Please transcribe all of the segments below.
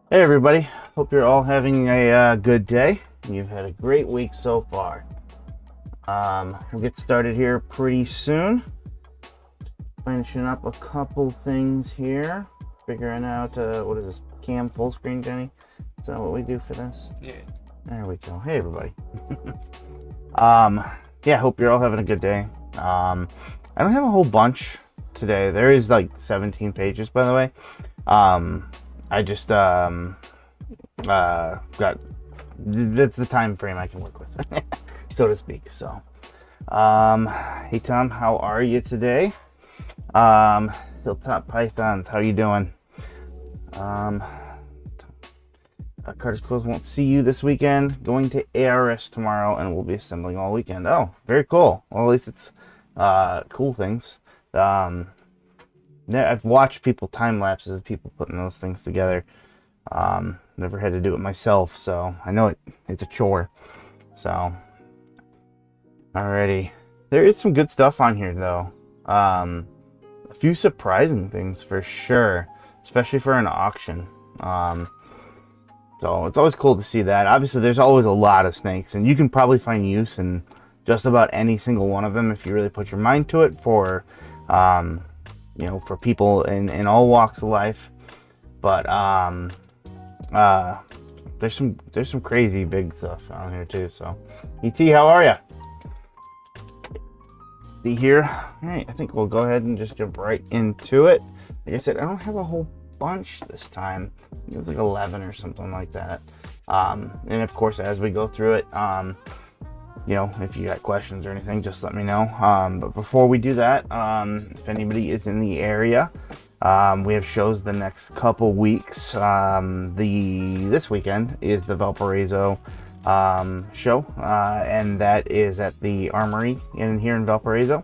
Hey everybody, hope you're all having a good day. You've had a great week so far. We'll get started here pretty soon. Finishing up a couple things here. Figuring out, what is this, cam full screen, Jenny? Is that what we do for this? Yeah. There we go. Hey everybody. um, yeah, hope you're all having a good day. I don't have a whole bunch today. There is like 17 pages, by the way. I just, got that's the time frame I can work with, so to speak. So, hey Tom, how are you today? Hilltop Pythons, how you doing? Carter's Clothes won't see you this weekend. Going to ARS tomorrow, and we'll be assembling all weekend. Oh, very cool. Well, at least it's cool things. Yeah, I've watched people time lapses of people putting those things together. Never had to do it myself, so I know it's a chore. So, alrighty. There is some good stuff on here, though. A few surprising things for sure, especially for an auction. So it's always cool to see that. Obviously, there's always a lot of snakes, and you can probably find use in just about any single one of them if you really put your mind to it. For for people in all walks of life. But there's some crazy big stuff on here too. So, ET, how are ya? See here. All right, I think we'll go ahead and just jump right into it. Like I said, I don't have a whole bunch this time. It's like 11 or something like that. And of course, as we go through it, if you got questions or anything, just let me know. But before we do that, if anybody is in the area, we have shows the next couple weeks. This weekend is the Valparaiso show, and that is at the Armory here in Valparaiso.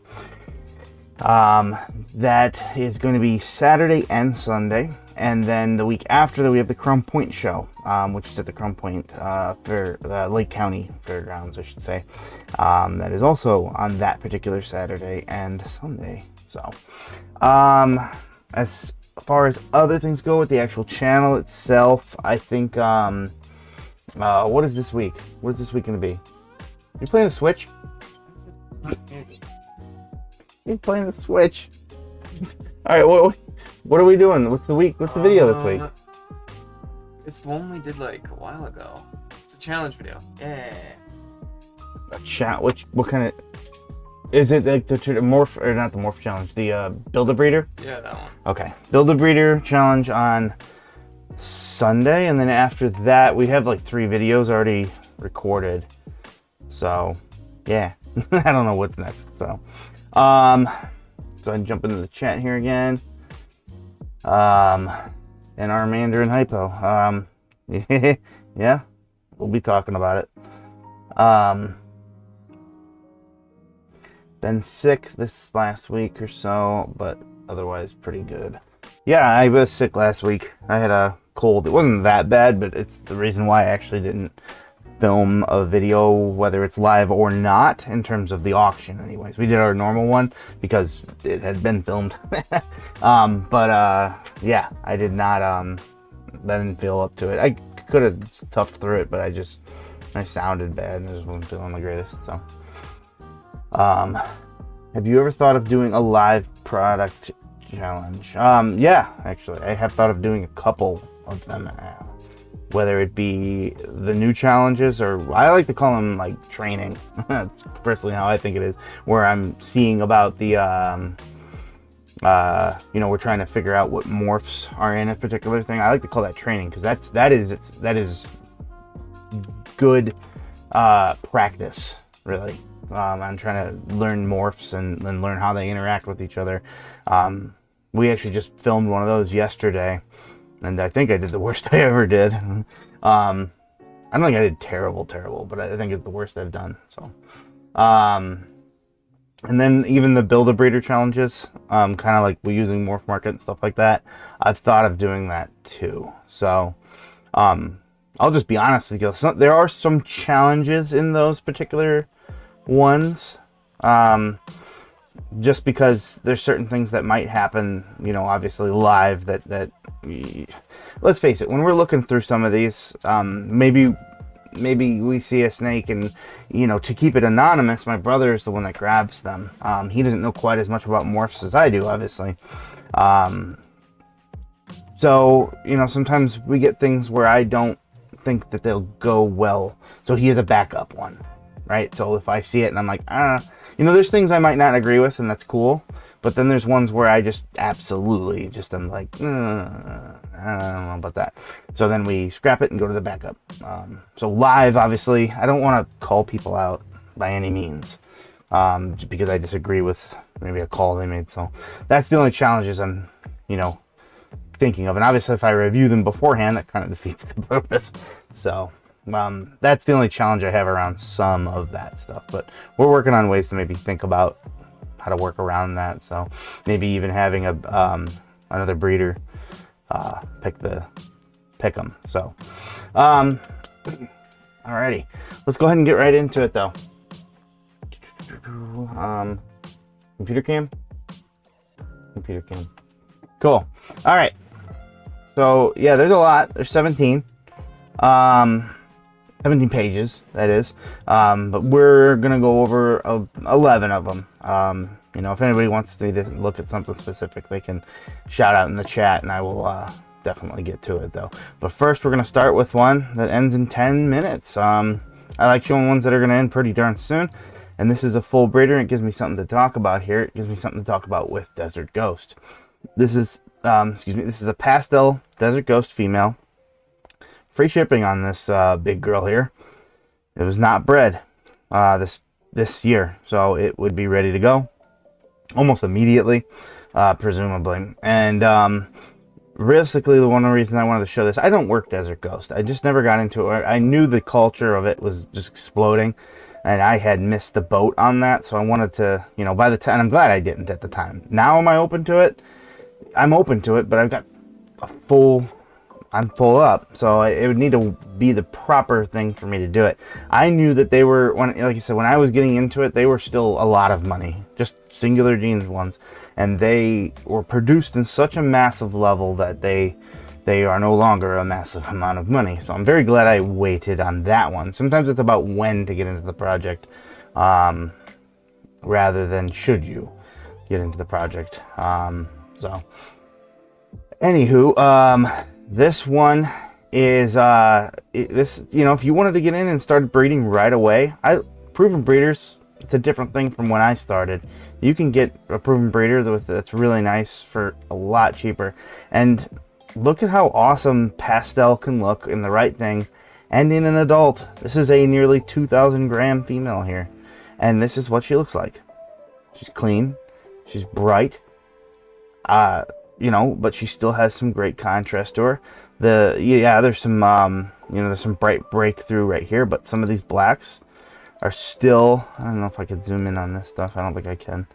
That is going to be Saturday and Sunday. And then the week after that, we have the Crown Point show, which is at the Crown Point Lake County Fairgrounds, I should say. That is also on that particular Saturday and Sunday. So, as far as other things go with the actual channel itself, I think, what is this week? What is this week going to be? You playing the Switch? He's playing the Switch. All right, what are we doing? What's the video this week? It's the one we did like a while ago. It's a challenge video. Yeah. What kind of? Is it like the morph, or not the morph challenge? The build a breeder? Yeah, that one. Okay, build a breeder challenge on Sunday, and then after that we have like 3 videos already recorded. So, yeah, I don't know what's next. So, go ahead and jump into the chat here again. And our Mandarin Hypo. Yeah, we'll be talking about it. Been sick this last week or so, but otherwise pretty good. Yeah, I was sick last week. I had a cold. It wasn't that bad, but it's the reason why I actually didn't film a video, whether it's live or not, in terms of the auction anyways. We did our normal one because it had been filmed. Yeah, I did not, I didn't feel up to it. I could have toughed through it, but I sounded bad and I just wasn't feeling the greatest. So, have you ever thought of doing a live product challenge? Yeah, actually, I have thought of doing a couple of them. Whether it be the new challenges, or I like to call them like training. That's personally how I think it is, where I'm seeing about the, we're trying to figure out what morphs are in a particular thing. I like to call that training because that is good practice, really. I'm trying to learn morphs and learn how they interact with each other. We actually just filmed one of those yesterday. And I think I did the worst I ever did. I don't think I did terrible, but I think it's the worst I've done. So, and then even the build a breeder challenges, kind of like we're using Morphmarket and stuff like that. I've thought of doing that too. So, I'll just be honest with you. There are some challenges in those particular ones. just because there's certain things that might happen, you know, obviously live let's face it, when we're looking through some of these, maybe we see a snake, and, you know, to keep it anonymous, my brother is the one that grabs them. He doesn't know quite as much about morphs as I do, obviously. So, you know, sometimes we get things where I don't think that they'll go well. So he is a backup one, right? So if I see it and I'm like, you know, there's things I might not agree with, and that's cool. But then there's ones where I just absolutely just am like, I don't know about that. So then we scrap it and go to the backup. So live, obviously, I don't want to call people out by any means, just because I disagree with maybe a call they made. So that's the only challenges I'm, you know, thinking of. And obviously if I review them beforehand, that kind of defeats the purpose. So that's the only challenge I have around some of that stuff. But we're working on ways to maybe think about how to work around that. So maybe even having a another breeder pick them. So alrighty, let's go ahead and get right into it though. Computer cam. Cool. All right. So yeah, there's a lot. There's 17. 17 pages, that is. But we're gonna go over 11 of them. You know, if anybody wants to look at something specific, they can shout out in the chat, and I will definitely get to it though. But first, we're gonna start with one that ends in 10 minutes. I like showing ones that are gonna end pretty darn soon. And this is a full breeder, and it gives me something to talk about here. It gives me something to talk about with Desert Ghost. This is, this is a pastel Desert Ghost female. Free shipping on this big girl here. It was not bred this year, so it would be ready to go almost immediately, presumably. And realistically, the one reason I wanted to show this, I don't work Desert Ghost. I just never got into it. I knew the culture of it was just exploding, and I had missed the boat on that, so I wanted to, you know, by the time, I'm glad I didn't at the time. Now am I open to it? I'm open to it, but I've got I'm full up, so it would need to be the proper thing for me to do it. I knew that they were, like I said, when I was getting into it, they were still a lot of money, just singular genes ones, and they were produced in such a massive level that they are no longer a massive amount of money. So I'm very glad I waited on that one. Sometimes it's about when to get into the project, rather than should you get into the project. So anywho, this one is this, you know, if you wanted to get in and start breeding right away, proven breeders, it's a different thing from when I started. You can get a proven breeder that's really nice for a lot cheaper. And look at how awesome pastel can look in the right thing and in an adult. This is a nearly 2,000 gram female here, and this is what she looks like. She's clean, she's bright, you know, but she still has some great contrast to her. There's some you know, there's some bright breakthrough right here, but some of these blacks are still, I don't know if I could zoom in on this stuff. I don't think I can.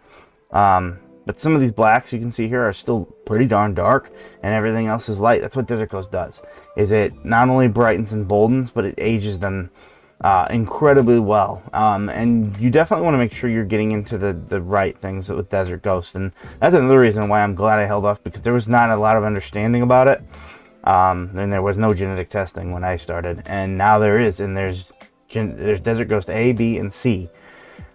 But some of these blacks you can see here are still pretty darn dark, and everything else is light. That's what Desert Ghost does. Is it not only brightens and boldens, but it ages them incredibly well. And you definitely want to make sure you're getting into the right things with Desert Ghost. And that's another reason why I'm glad I held off, because there was not a lot of understanding about it. And there was no genetic testing when I started, and now there is, and there's Desert Ghost A, B, and C.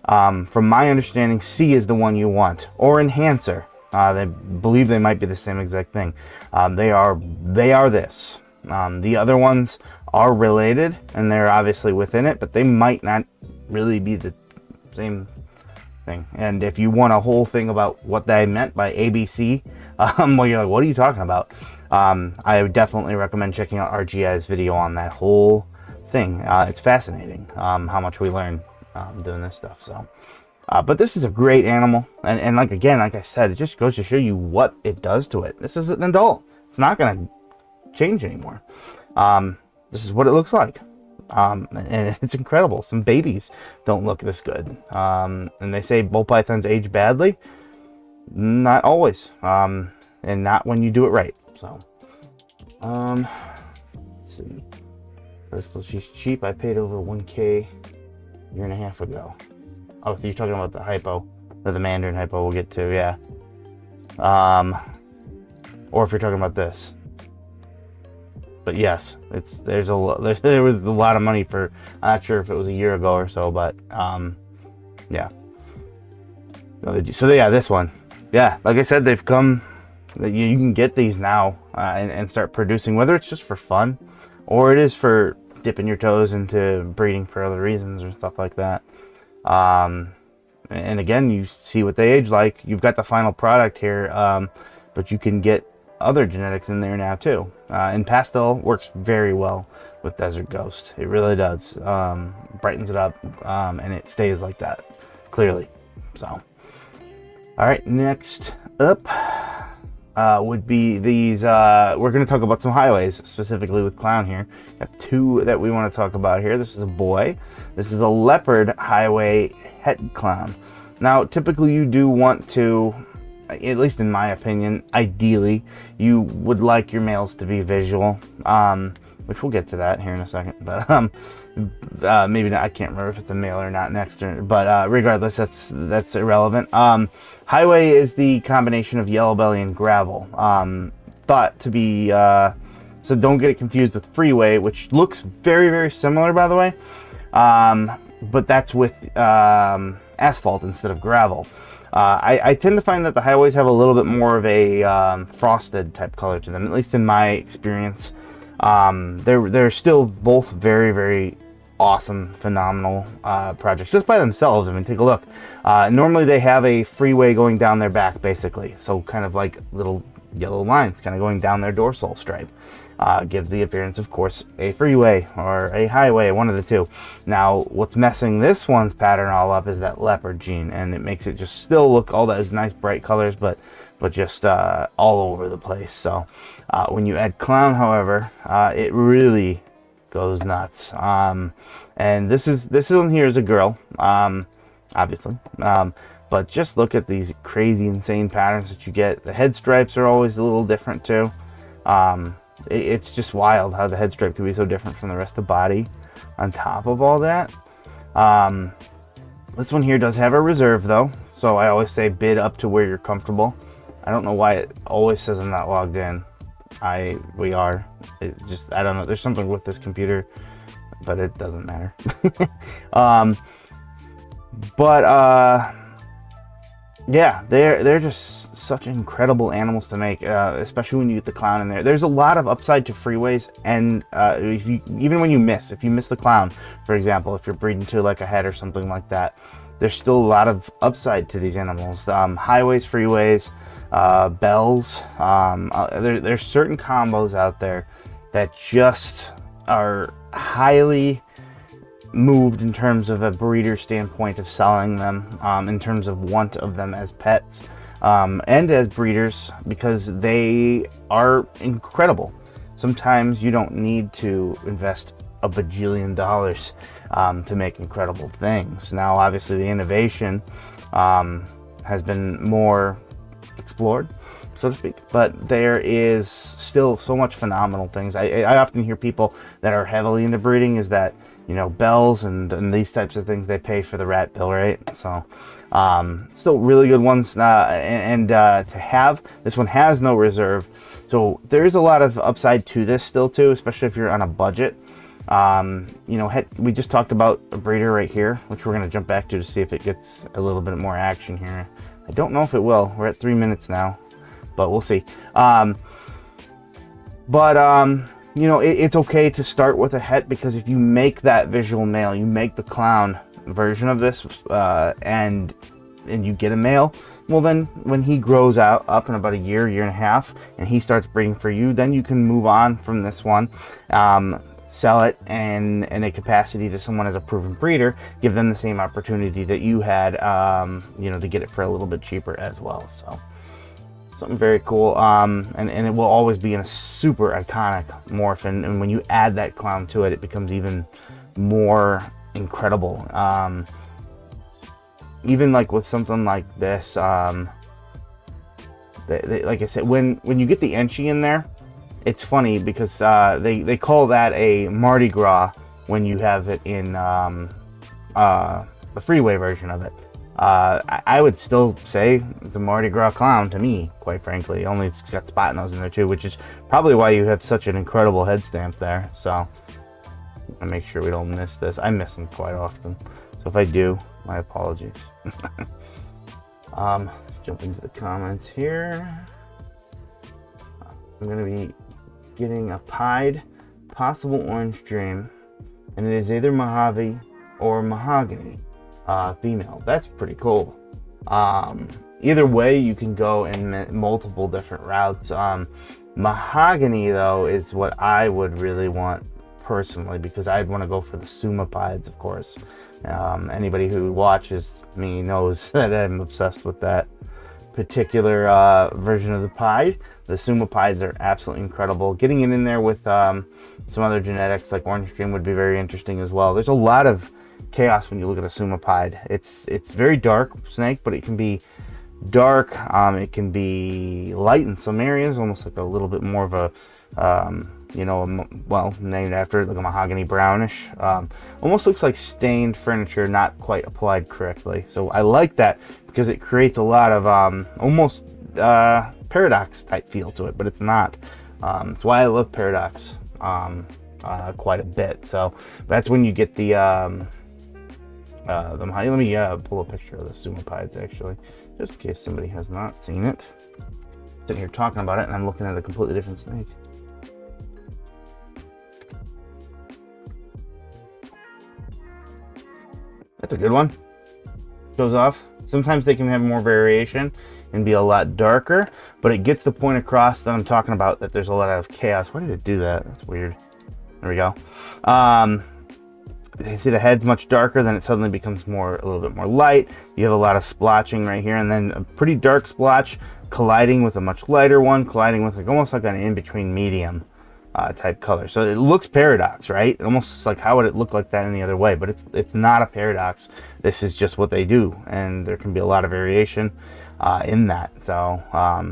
From my understanding, C is the one you want, or Enhancer. They believe they might be the same exact thing. They are this. The other ones are related, and they're obviously within it, but they might not really be the same thing. And if you want a whole thing about what I meant by ABC, well, you're like, what are you talking about? I would definitely recommend checking out RGI's video on that whole thing. It's fascinating how much we learn doing this stuff. So, but this is a great animal, and like I said, it just goes to show you what it does to it. This is an adult. It's not going to change anymore. This is what it looks like, and it's incredible. Some babies don't look this good, and they say bull pythons age badly. Not always, and not when you do it right. So, let's see. First, she's cheap. I paid over 1K a year and a half ago. Oh, you're talking about the hypo. or the Mandarin hypo we'll get to, yeah. Or if you're talking about this. But yes, there was a lot of money for, I'm not sure if it was a year ago or so, but yeah. So yeah, this one, yeah, like I said, they've come. You can get these now and start producing, whether it's just for fun or it is for dipping your toes into breeding for other reasons or stuff like that. And again, you see what they age like. You've got the final product here, but you can get other genetics in there now too. And pastel works very well with Desert Ghost. It really does. Brightens it up, and it stays like that, clearly. So, all right, next up would be these. We're going to talk about some highways, specifically with Clown here. Got two that we want to talk about here. This is a boy. This is a leopard highway het clown. Now, typically you do want to, at least in my opinion, ideally, you would like your males to be visual, which we'll get to that here in a second, but maybe not, I can't remember if it's a male or not next, but regardless, that's irrelevant. Highway is the combination of yellow belly and gravel, thought to be, so don't get it confused with freeway, which looks very, very similar, by the way, but that's with asphalt instead of gravel. I tend to find that the highways have a little bit more of a frosted type color to them, at least in my experience. They're still both very, very awesome, phenomenal projects just by themselves. I mean, take a look. Normally they have a freeway going down their back, basically, so kind of like little yellow lines kind of going down their dorsal stripe. Gives the appearance, of course, a freeway or a highway, one of the two. Now, what's messing this one's pattern all up is that leopard gene, and it makes it just still look all those nice bright colors, but just all over the place. So when you add clown, however, it really goes nuts. And this one here is a girl, obviously. But just look at these crazy, insane patterns that you get. The head stripes are always a little different too. It's just wild how the head stripe can be so different from the rest of the body on top of all that. This one here does have a reserve though, so I always say bid up to where you're comfortable. I don't know why it always says I'm not logged in. We are. It just, I don't know, there's something with this computer, but it doesn't matter. Yeah, they're just such incredible animals to make, especially when you get the clown in there. There's a lot of upside to freeways, and even when you miss the clown, for example, if you're breeding to like a head or something like that, there's still a lot of upside to these animals. Highways, freeways, bells. There's certain combos out there that just are highly moved in terms of a breeder standpoint of selling them, in terms of want of them as pets, and as breeders, because they are incredible. Sometimes you don't need to invest a bajillion dollars to make incredible things. Now, obviously, the innovation has been more explored, so to speak, but there is still so much phenomenal things. I often hear people that are heavily into breeding is that, you know, bells and these types of things, they pay for the rat bill, right? So still really good ones, and to have this one has no reserve, so there is a lot of upside to this still too, especially if you're on a budget. You know, we just talked about a breeder right here, which we're going to jump back to see if it gets a little bit more action here. I don't know if it will. We're at 3 minutes now, but we'll see. You know, it's okay to start with a het, because if you make that visual male, you make the clown version of this, and you get a male, well then when he grows up in about a year and a half, and he starts breeding for you, then you can move on from this one, sell it in a capacity to someone as a proven breeder, give them the same opportunity that you had, you know, to get it for a little bit cheaper as well. So something very cool, and it will always be in a super iconic morph, and when you add that clown to it, it becomes even more incredible. Even like with something like this, like I said, when you get the Enchi in there, it's funny because they call that a Mardi Gras when you have it in the freeway version of it. I would still say the Mardi Gras clown to me, quite frankly. Only it's got spot nose in there too, which is probably why you have such an incredible head stamp there. So I'll make sure we don't miss this. I miss them quite often, so if I do, my apologies. Jump into the comments here. I'm gonna be getting a pied possible orange dream, and it is either Mojave or Mahogany. Female. That's pretty cool. Either way, you can go in multiple different routes. Mahogany, though, is what I would really want personally, because I'd want to go for the Suma pieds, of course. Anybody who watches me knows that I'm obsessed with that particular version of the pied. The Suma pieds are absolutely incredible. Getting it in there with some other genetics like Orange Dream would be very interesting as well. There's a lot of chaos when you look at a Suma pied. It's very dark snake, but it can be dark. It can be light in some areas, almost like a little bit more of a well, named after it, like a mahogany brownish. Almost looks like stained furniture, not quite applied correctly. So I like that because it creates a lot of almost paradox type feel to it, but it's not. That's why I love paradox quite a bit. So that's when you get the mahogany. Let me pull a picture of the Suma pieds actually, just in case somebody has not seen it. Sitting here talking about it, and I'm looking at a completely different snake. That's a good one. Shows off. Sometimes they can have more variation and be a lot darker, but it gets the point across that I'm talking about, that there's a lot of chaos. Why did it do that? That's weird. There we go. You see the head's much darker, then it suddenly becomes a little bit more light. You have a lot of splotching right here, and then a pretty dark splotch colliding with a much lighter one, colliding with almost like an in-between medium type color. So it looks paradox, right? Almost like, how would it look like that any other way? But it's not a paradox. This is just what they do, and there can be a lot of variation in that. So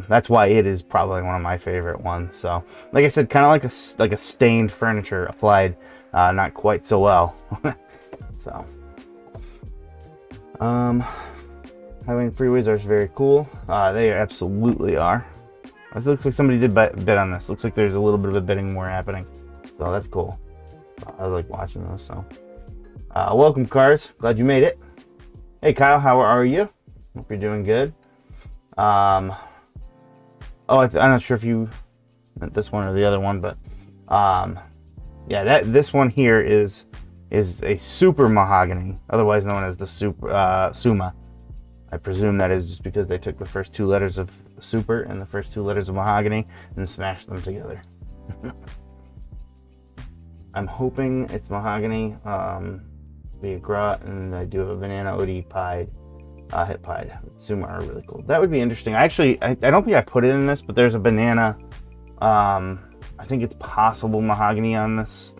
that's why it is probably one of my favorite ones. So like I said, kind of like a stained furniture applied not quite so well. So highway and freeways are very cool. They absolutely are. It looks like somebody did bid on this. Looks like there's a little bit of a bidding war happening, so that's cool. I like watching those. So welcome, cars, glad you made it. Hey Kyle, how are you? Hope you're doing good. I'm not sure if you meant this one or the other one, but yeah, this one here is a super mahogany, otherwise known as the Suma. I presume that is just because they took the first two letters of super and the first two letters of mahogany and smashed them together. I'm hoping it's mahogany, be a grot, and I do have a banana OD pied, hit pied. Suma are really cool. That would be interesting. I don't think I put it in this, but there's a banana. I think it's possible mahogany on this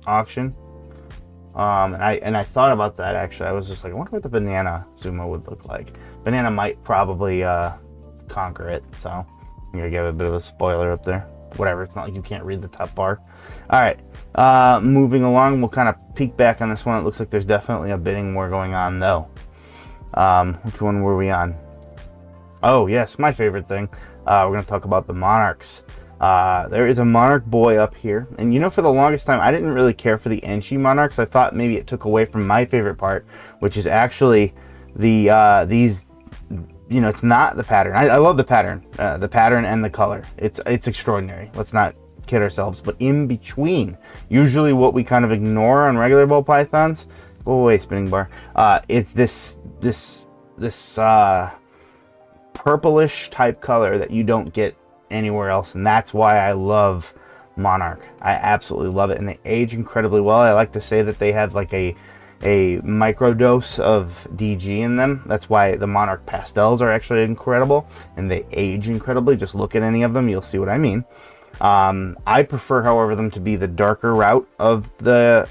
auction. And I thought about that actually. I was just like, I wonder what the banana Suma would look like. Banana might probably conquer it, so I'm gonna give it a bit of a spoiler up there. Whatever, it's not like you can't read the top bar. All right, moving along, we'll kind of peek back on this one. It looks like there's definitely a bidding war going on though. Which one were we on? Oh yes, my favorite thing. We're gonna talk about the Monarchs. There is a Monarch boy up here, and you know, for the longest time I didn't really care for the Enchi Monarchs. I thought maybe it took away from my favorite part, which is actually the these, you know, it's not the pattern. I love the pattern and the color. It's extraordinary. Let's not kid ourselves. But in between, usually what we kind of ignore on regular ball pythons, go away spinning bar, it's this purplish type color that you don't get anywhere else, and that's why I love Monarch. I absolutely love it, and they age incredibly well. I like to say that they have like a micro dose of DG in them. That's why the Monarch pastels are actually incredible, and they age incredibly. Just look at any of them, you'll see what I mean. I prefer, however, them to be the darker route of the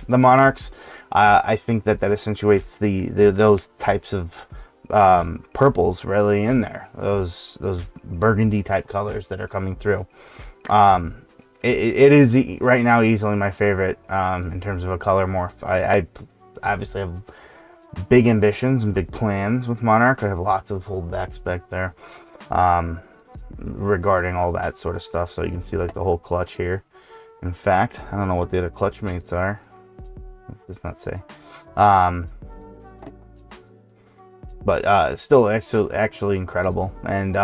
Monarchs. I think that accentuates those types of purples really in there, those burgundy type colors that are coming through. It is right now easily my favorite in terms of a color morph. I obviously have big ambitions and big plans with Monarch. I have lots of holdbacks back there regarding all that sort of stuff. So you can see like the whole clutch here. In fact, I don't know what the other clutch mates are. It does not say. But it's still actually incredible. And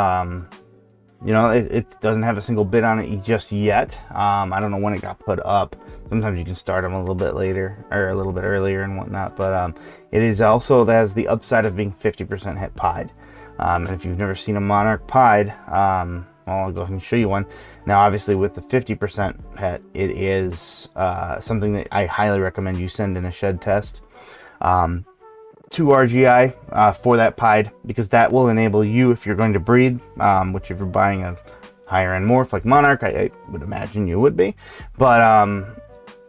you know, it doesn't have a single bid on it just yet. I don't know when it got put up. Sometimes you can start them a little bit later or a little bit earlier and whatnot. But it is also has the upside of being 50% het pied. And if you've never seen a Monarch pied, well, I'll go ahead and show you one. Now, obviously, with the 50% het, it is something that I highly recommend you send in a shed test to RGI for that pied, because that will enable you, if you're going to breed, which if you're buying a higher end morph like Monarch, I would imagine you would be, but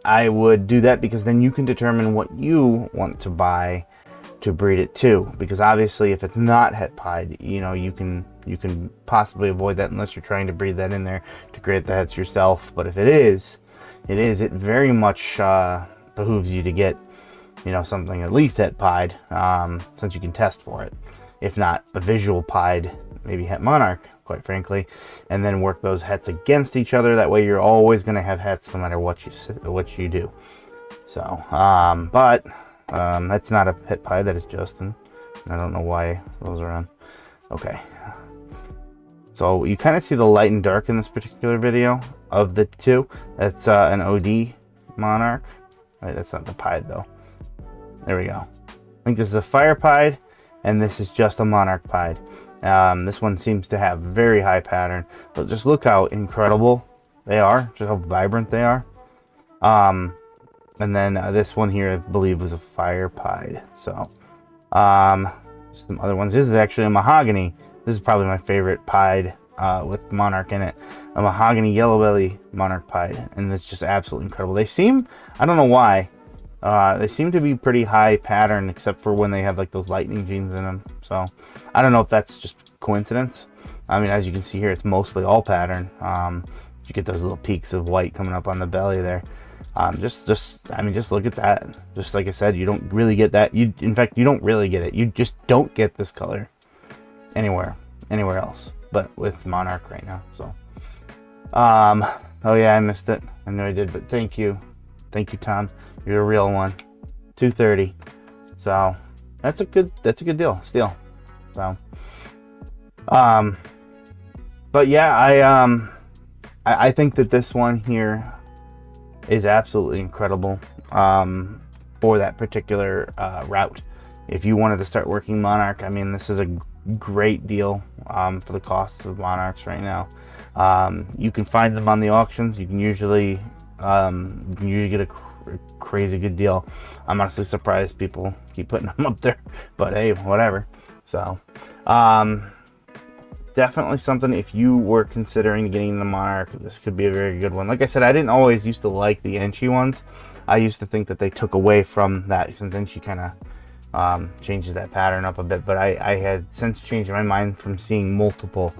I would do that because then you can determine what you want to buy to breed it to, because obviously if it's not het pied, you know, you can possibly avoid that unless you're trying to breed that in there to create the hets yourself. But if it very much behooves you to get, you know, something at least het pied, since you can test for it. If not a visual pied, maybe het Monarch, quite frankly, and then work those hets against each other. That way you're always going to have hets no matter what you do. So but that's not a het pied, that is Justin. I don't know why those are on. Okay, so you kind of see the light and dark in this particular video of the two. That's an OD Monarch. Wait, that's not the pied though. There we go. I think this is a fire pied, and this is just a Monarch pied. This one seems to have very high pattern, but just look how incredible they are, just how vibrant they are. And then this one here, I believe, was a fire pied. So, some other ones. This is actually a mahogany. This is probably my favorite pied with Monarch in it. A mahogany yellow belly Monarch pied, and it's just absolutely incredible. They seem, I don't know why, they seem to be pretty high pattern, except for when they have like those lightning genes in them. So I don't know if that's just coincidence. I mean, as you can see here, it's mostly all pattern. You get those little peaks of white coming up on the belly there. I mean, just look at that. Just like I said, you don't really get that. In fact, you don't really get it. You just don't get this color anywhere else, but with Monarch right now. So, oh yeah, I missed it. I know I did, but thank you, Tom. You're a real one. 230. So that's a good deal. Steal. So, but yeah, I think that this one here is absolutely incredible for that particular route. If you wanted to start working Monarch, I mean, this is a great deal for the costs of Monarchs right now. You can find them on the auctions. You can usually get a crazy good deal. I'm honestly surprised people keep putting them up there, but hey, whatever. So definitely something, if you were considering getting the Monarch, this could be a very good one. Like I said, I didn't always used to like the Enchi ones. I used to think that they took away from that, since Enchi kind of changes that pattern up a bit, but I had since changed my mind from seeing multiple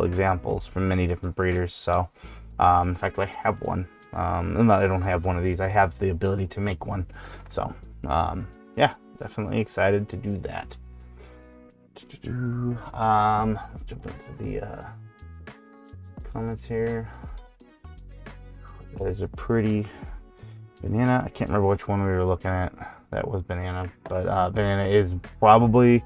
examples from many different breeders. So in fact, I have one. I don't have one of these. I have the ability to make one. So yeah, definitely excited to do that. Let's jump into the comments here. That is a pretty banana. I can't remember which one we were looking at. That was banana, but banana is probably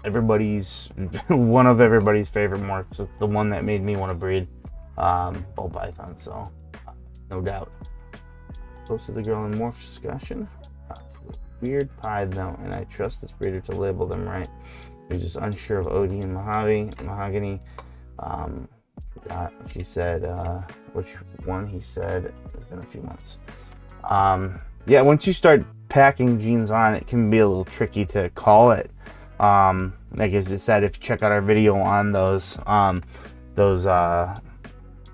everybody's one of everybody's favorite morphs. It's the one that made me want to breed ball python. So no doubt. Posted the girl in morph discussion. Weird pied though, and I trust this breeder to label them right. He's just unsure of OD and mahogany. Forgot if she said which one he said. It's been a few months. Yeah, once you start packing genes on, it can be a little tricky to call it. Like I said, if you check out our video on those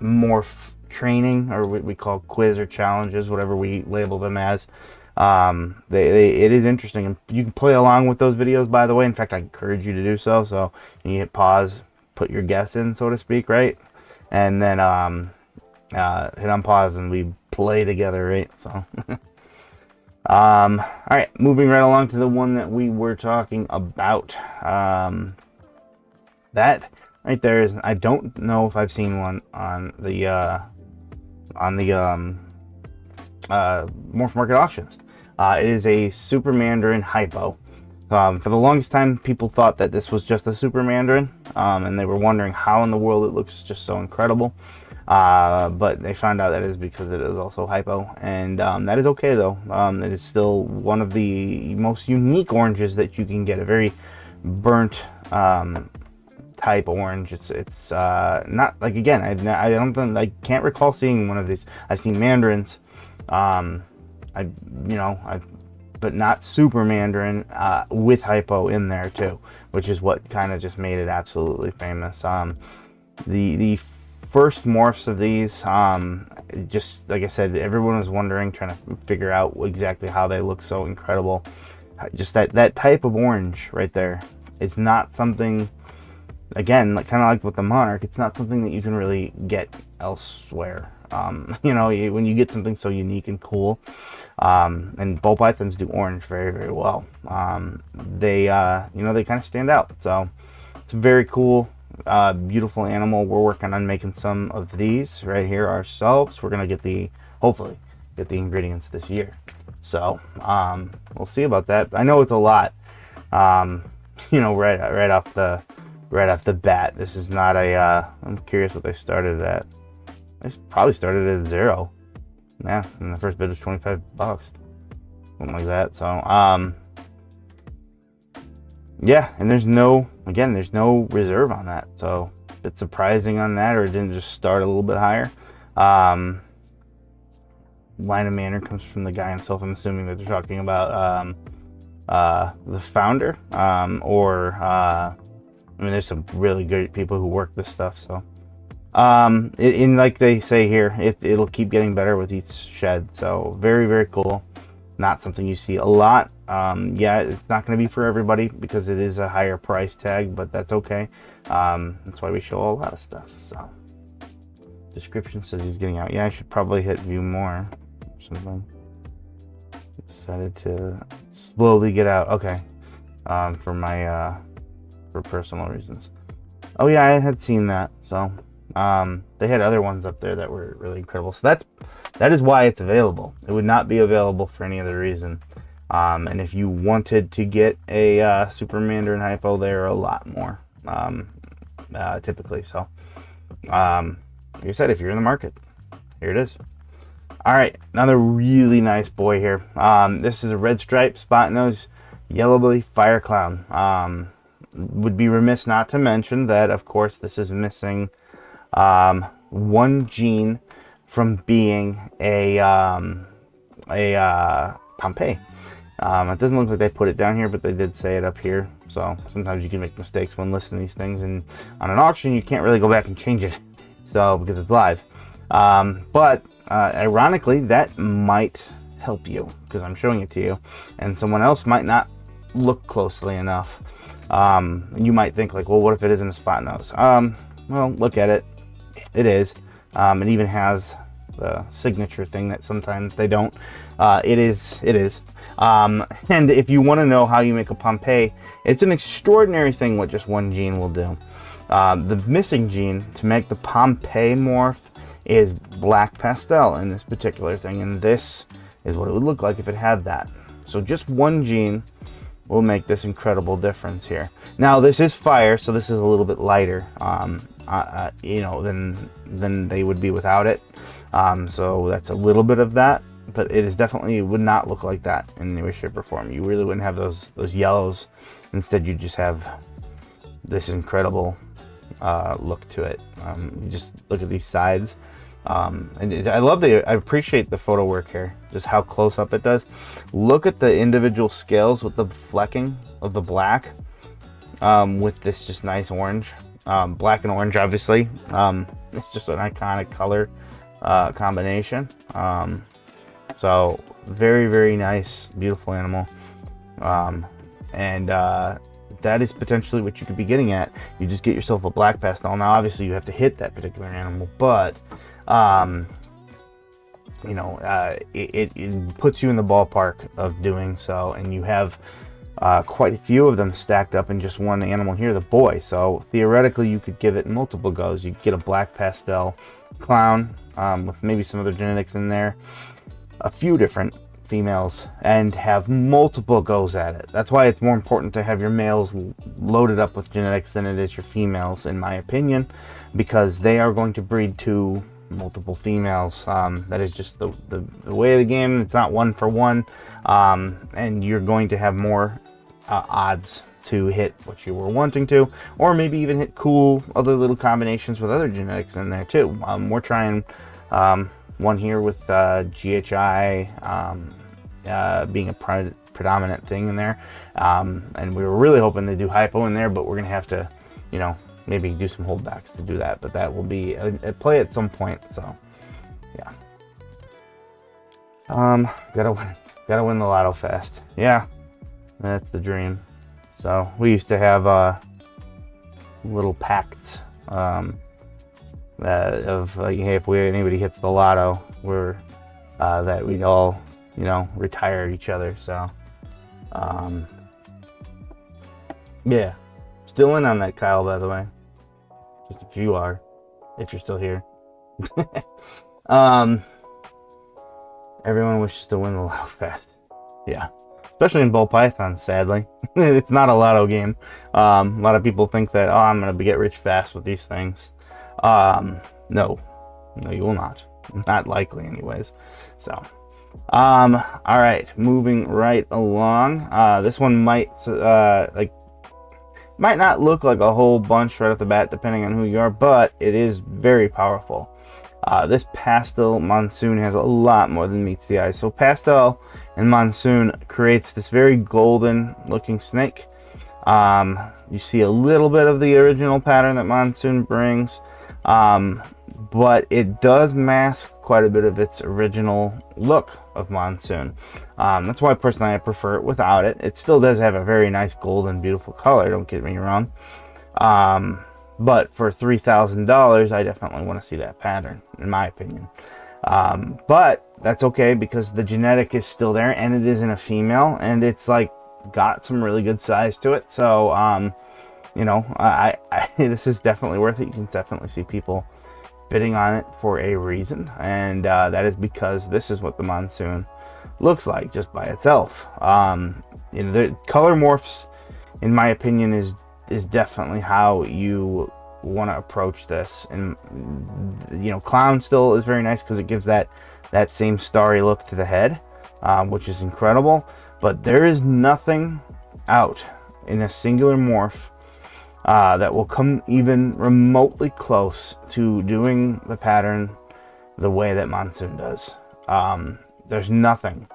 morph training, or what we call quiz or challenges, whatever we label them as. It is interesting, and you can play along with those videos, by the way. In fact, I encourage you to do so. So you hit pause, put your guess in, so to speak, right? And then hit on pause and we play together, right? So All right, moving right along to the one that we were talking about. That right there is, I don't know if I've seen one on the Morphmarket Auctions. It is a Super Mandarin Hypo. For the longest time, people thought that this was just a Super Mandarin, and they were wondering how in the world it looks just so incredible. But they found out that it is because it is also hypo, and that is okay though. It is still one of the most unique oranges that you can get. A very burnt type orange. It's not like, again, I don't think, I can't recall seeing one of these. I've seen mandarins, but not Super Mandarin with hypo in there too, which is what kind of just made it absolutely famous. The first morphs of these, just like I said, everyone was wondering, trying to figure out exactly how they look so incredible. Just that type of orange right there. It's not something, again, like kind of like with the Monarch, it's not something that you can really get elsewhere. When you get something so unique and cool, and ball pythons do orange very, very well. They kind of stand out. So it's very cool. Beautiful animal. We're working on making some of these right here ourselves. We're gonna hopefully get the ingredients this year. So we'll see about that. I know it's a lot. Right off the bat, this is not a. I'm curious what they started at. They probably started at 0. Yeah, and the first bid was $25, something like that. So yeah, and there's no reserve on that, so it's surprising on that, or it didn't just start a little bit higher. Line of Manor comes from the guy himself. I'm assuming that they're talking about the founder, there's some really great people who work this stuff. So like they say here, it'll keep getting better with each shed. So very, very cool. Not something you see a lot. Yeah, it's not going to be for everybody because it is a higher price tag, but that's okay. That's why we show a lot of stuff. So description says he's getting out. Yeah, I should probably hit view more or something. Decided to slowly get out. Okay. For personal reasons. Oh yeah, I had seen that. So they had other ones up there that were really incredible. So that is why it's available. It would not be available for any other reason. And if you wanted to get a Super Mandarin hypo, there are a lot more typically. So like I said, if you're in the market, here it is. All right, another really nice boy here. This is a red stripe spot nose yellow belly fire clown. Would be remiss not to mention that, of course, this is missing one gene from being a Pompeii. It doesn't look like they put it down here, but they did say it up here. So sometimes you can make mistakes when listing these things, and on an auction you can't really go back and change it, so because it's live. But ironically, that might help you because I'm showing it to you, and someone else might not look closely enough. You might think like, well, what if it isn't a spot nose? Well, look at it. It is. It even has the signature thing that sometimes they don't. It is. And if you want to know how you make a Pompeii, it's an extraordinary thing what just one gene will do. The missing gene to make the Pompeii morph is black pastel in this particular thing, and this is what it would look like if it had that. So just one gene will make this incredible difference here. Now this is fire, so this is a little bit lighter, than they would be without it. So that's a little bit of that, but it is definitely would not look like that in any way, shape, or form. You really wouldn't have those yellows. Instead, you just have this incredible look to it. You just look at these sides. And I appreciate the photo work here, just how close up it does. Look at the individual scales with the flecking of the black, with this just nice orange, black and orange, obviously. It's just an iconic color combination. So very, very nice, beautiful animal. That is potentially what you could be getting at. You just get yourself a black pastel. Now obviously you have to hit that particular animal, but you know, it puts you in the ballpark of doing so, and you have quite a few of them stacked up in just one animal here, the boy. So theoretically, you could give it multiple goes. You could get a black pastel clown with maybe some other genetics in there, a few different females, and have multiple goes at it. That's why it's more important to have your males loaded up with genetics than it is your females, in my opinion, because they are going to breed to multiple females. That is just the way of the game. It's not one for one, and you're going to have more odds to hit what you were wanting to, or maybe even hit cool other little combinations with other genetics in there too. We're trying one here with GHI being a predominant thing in there, and we were really hoping to do hypo in there, but we're gonna have to, you know, maybe do some holdbacks to do that, but that will be a play at some point. So yeah, gotta win the lotto fast. Yeah, that's the dream. So we used to have little pacts of hey, if anybody hits the lotto, we're that we'd all, you know, retire each other. So yeah, still in on that, Kyle, by the way. Just if you are, if you're still here. Everyone wishes to win the lotto fast. Yeah, especially in ball pythons, sadly. It's not a lotto game. A lot of people think that, oh, I'm gonna get rich fast with these things. No, you will not. Not likely, anyways. So all right, moving right along. This one might not look like a whole bunch right off the bat, depending on who you are, but it is very powerful. This pastel monsoon has a lot more than meets the eye. So pastel and monsoon creates this very golden looking snake. You see a little bit of the original pattern that monsoon brings, but it does mask quite a bit of its original look of monsoon. That's why personally I prefer it without it. It still does have a very nice golden beautiful color, don't get me wrong, but for $3,000 I definitely want to see that pattern, in my opinion. But that's okay, because the genetic is still there, and it is in a female, and it's like got some really good size to it. So you know, I this is definitely worth it. You can definitely see people bidding on it for a reason, and that is because this is what the monsoon looks like just by itself. You know, the color morphs, in my opinion, is definitely how you want to approach this. And you know, clown still is very nice because it gives that same starry look to the head, which is incredible. But there is nothing out in a singular morph that will come even remotely close to doing the pattern the way that monsoon does. There's nothing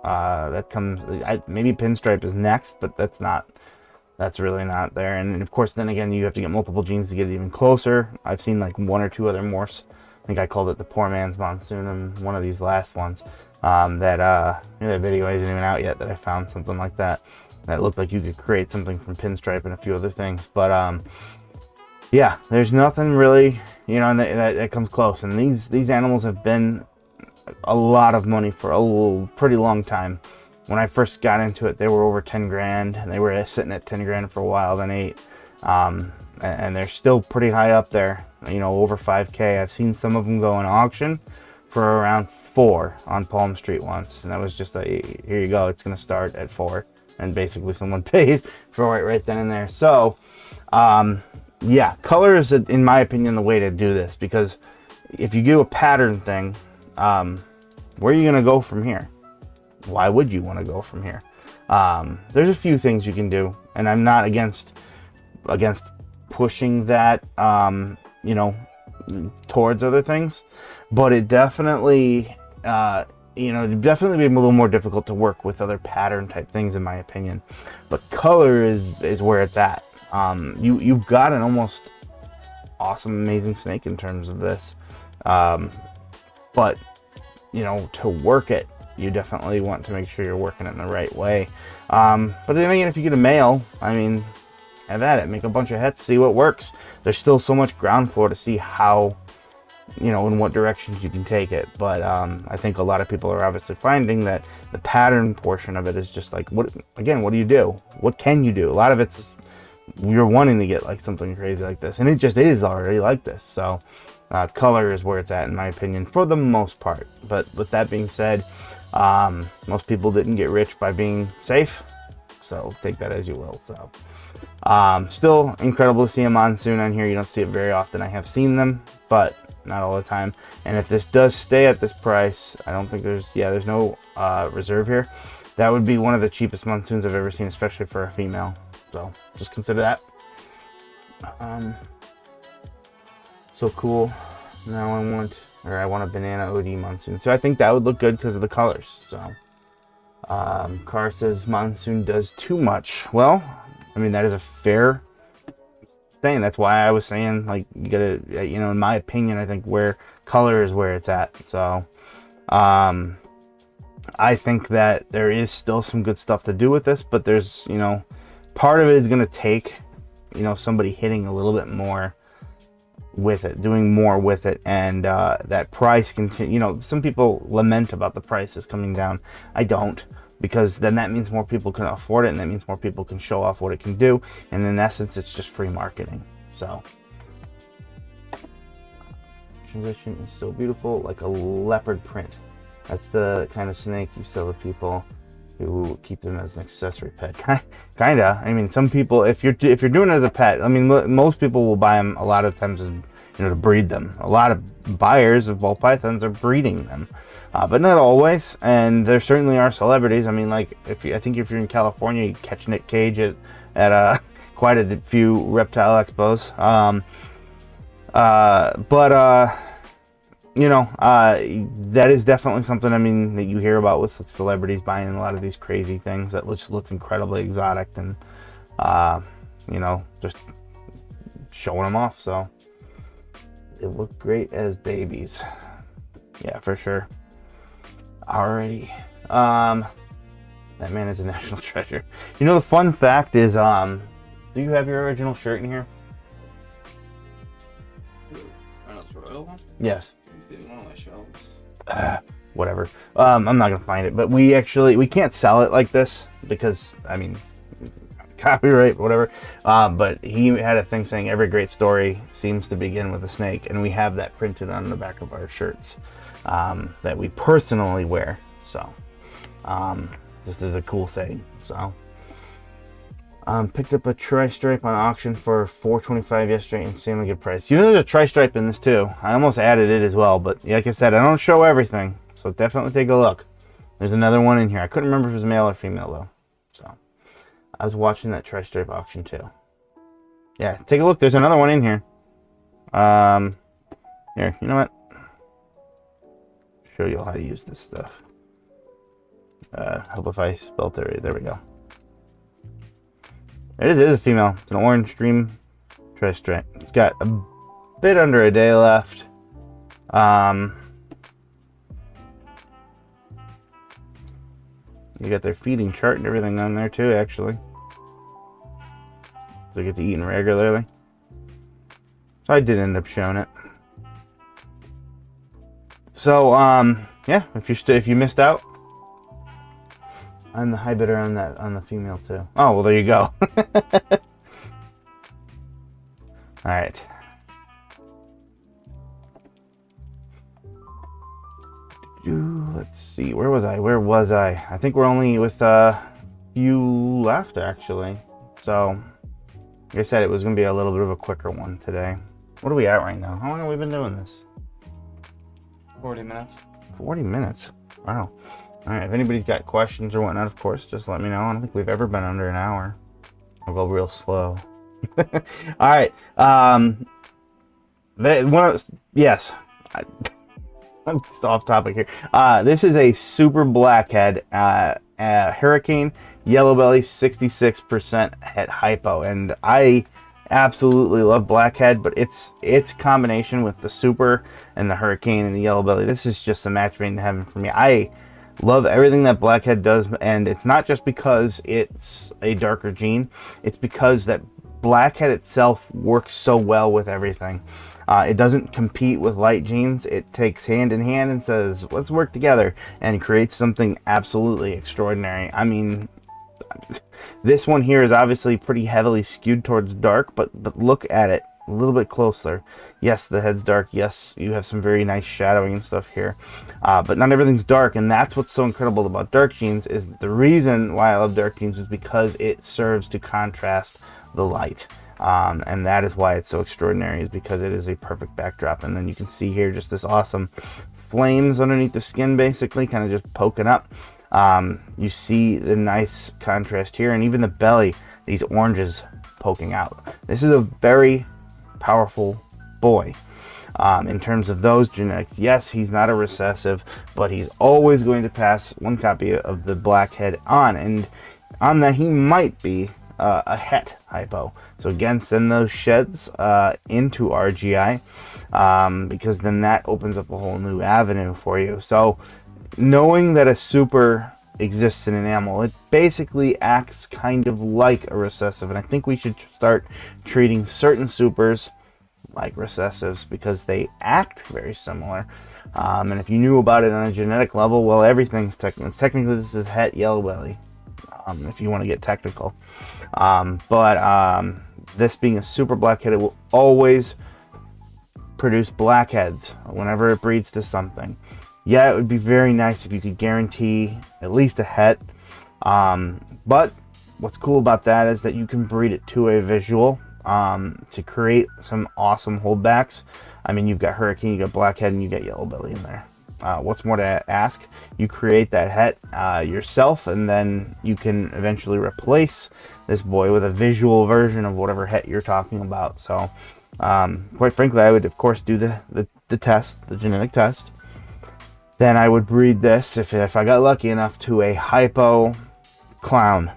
that comes. Maybe pinstripe is next, but that's really not there. And of course, then again, you have to get multiple genes to get it even closer. I've seen like one or two other morphs. I think I called it the poor man's monsoon in one of these last ones. That video isn't even out yet, that I found something like that looked like you could create something from pinstripe and a few other things. But yeah, there's nothing really, you know, that comes close. And these animals have been a lot of money for a pretty long time. When I first got into it, they were over 10 grand, and they were sitting at 10 grand for a while, then 8. And they're still pretty high up there, you know, over 5K. I've seen some of them go in auction for around 4 on Palm Street once, and that was just here you go, it's going to start at 4, and basically someone paid for it right then and there. So yeah, color is, in my opinion, the way to do this, because if you do a pattern thing, where are you going to go from here? Why would you want to go from here? There's a few things you can do, and I'm not against pushing that, you know, towards other things, but it definitely, you know, it'd definitely be a little more difficult to work with other pattern type things, in my opinion. But color is where it's at. You've got an almost awesome, amazing snake in terms of this, but you know, to work it, you definitely want to make sure you're working it in the right way. But then again, if you get a male, I mean, have at it. Make a bunch of hets, see what works. There's still so much ground floor to see how in what directions you can take it. But I think a lot of people are obviously finding that the pattern portion of it is just like, what do you do? What can you do? A lot of it's you're wanting to get like something crazy like this, and it just is already like this. So color is where it's at, in my opinion, for the most part. But with that being said, most people didn't get rich by being safe, so take that as you will. So still incredible to see a monsoon on here. You don't see it very often. I have seen them, but not all the time. And if this does stay at this price, I don't think there's no reserve here. That would be one of the cheapest monsoons I've ever seen, especially for a female. So just consider that. So cool. Now I want a banana OD monsoon. So I think that would look good because of the colors. So Car says monsoon does too much. Well, I mean, that is a fair thing. That's why I was saying, like, you gotta, in my opinion, I think where color is where it's at. So I think that there is still some good stuff to do with this, but there's, part of it is going to take, somebody hitting a little bit more with it, doing more with it, and that price can, some people lament about the prices coming down. I don't, because then that means more people can afford it, and that means more people can show off what it can do, and in essence, it's just free marketing. So transition is so beautiful, like a leopard print. That's the kind of snake you sell to people who keep them as an accessory pet. Kinda. I mean, some people, if you're doing it as a pet, I mean, most people will buy them a lot of times as, to breed them. A lot of buyers of ball pythons are breeding them, but not always. And there certainly are celebrities. I mean, like I think if you're in California, you catch Nick Cage at quite a few reptile expos. That is definitely something, I mean, that you hear about with celebrities buying a lot of these crazy things that just look incredibly exotic, and, just showing them off. So they look great as babies. Yeah, for sure. Alrighty. That man is a national treasure. The fun fact is, do you have your original shirt in here? Rhyno's Royal one? Yes. In one of my shelves. Whatever. I'm not gonna find it, but we can't sell it like this because, I mean, copyright, whatever. But he had a thing saying every great story seems to begin with a snake, and we have that printed on the back of our shirts that we personally wear. So this is a cool saying. So picked up a tri-stripe on auction for $4.25 yesterday. Insanely good price. There's a tri-stripe in this too. I almost added it as well, but like I said, I don't show everything, so definitely take a look. There's another one in here. I couldn't remember if it was male or female though. So I was watching that tri-stripe auction too. Yeah, take a look. There's another one in here. Here, you know what? Show you all how to use this stuff. Hope if I spelled it right. There we go. It is a female. It's an orange stream tri-stripe. It's got a bit under a day left. You got their feeding chart and everything on there too, actually. So they get to eating regularly. So I did end up showing it. So yeah, if you missed out, I'm the high bidder on the female too. Oh, well, there you go. All right. Let's see. Where was I? I think we're only with a few left, actually. So, like I said, it was going to be a little bit of a quicker one today. What are we at right now? How long have we been doing this? 40 minutes. 40 minutes? Wow. All right, if anybody's got questions or whatnot, of course, just let me know. I don't think we've ever been under an hour. I'll go real slow. All right. Yes. I'm just off topic here. This is a super blackhead hurricane yellow belly, 66% het hypo, and I absolutely love blackhead, but its combination with the super and the hurricane and the yellow belly, this is just a match made in heaven for me. I love everything that blackhead does, and it's not just because it's a darker gene. It's because that blackhead itself works so well with everything. It doesn't compete with light genes. It takes hand in hand and says, let's work together, and creates something absolutely extraordinary. I mean, this one here is obviously pretty heavily skewed towards dark, but look at it a little bit closer. Yes, the head's dark. Yes, you have some very nice shadowing and stuff here, but not everything's dark, and that's what's so incredible about dark genes. Is the reason why I love dark genes is because it serves to contrast the light. And that is why it's so extraordinary, is because it is a perfect backdrop. And then you can see here just this awesome flames underneath the skin, basically kind of just poking up. You see the nice contrast here, and even the belly, these oranges poking out. This is a very powerful boy. In terms of those genetics, yes, he's not a recessive, but he's always going to pass one copy of the blackhead on, and on that he might be a het hypo. So again, send those sheds into RGI, because then that opens up a whole new avenue for you. So knowing that a super exists in an animal, it basically acts kind of like a recessive, and I think we should start treating certain supers like recessives because they act very similar. And if you knew about it on a genetic level, well, everything's technically this is het yellow belly, if you want to get technical. This being a super blackhead, it will always produce blackheads whenever it breeds to something. Yeah, it would be very nice if you could guarantee at least a het, but what's cool about that is that you can breed it to a visual to create some awesome holdbacks. I mean, you've got Hurricane, you got Blackhead, and you got Yellow Belly in there. What's more to ask? You create that het yourself, and then you can eventually replace this boy with a visual version of whatever het you're talking about. So, quite frankly, I would, of course, do the test, the genetic test. Then I would breed this, if I got lucky enough, to a hypo clown.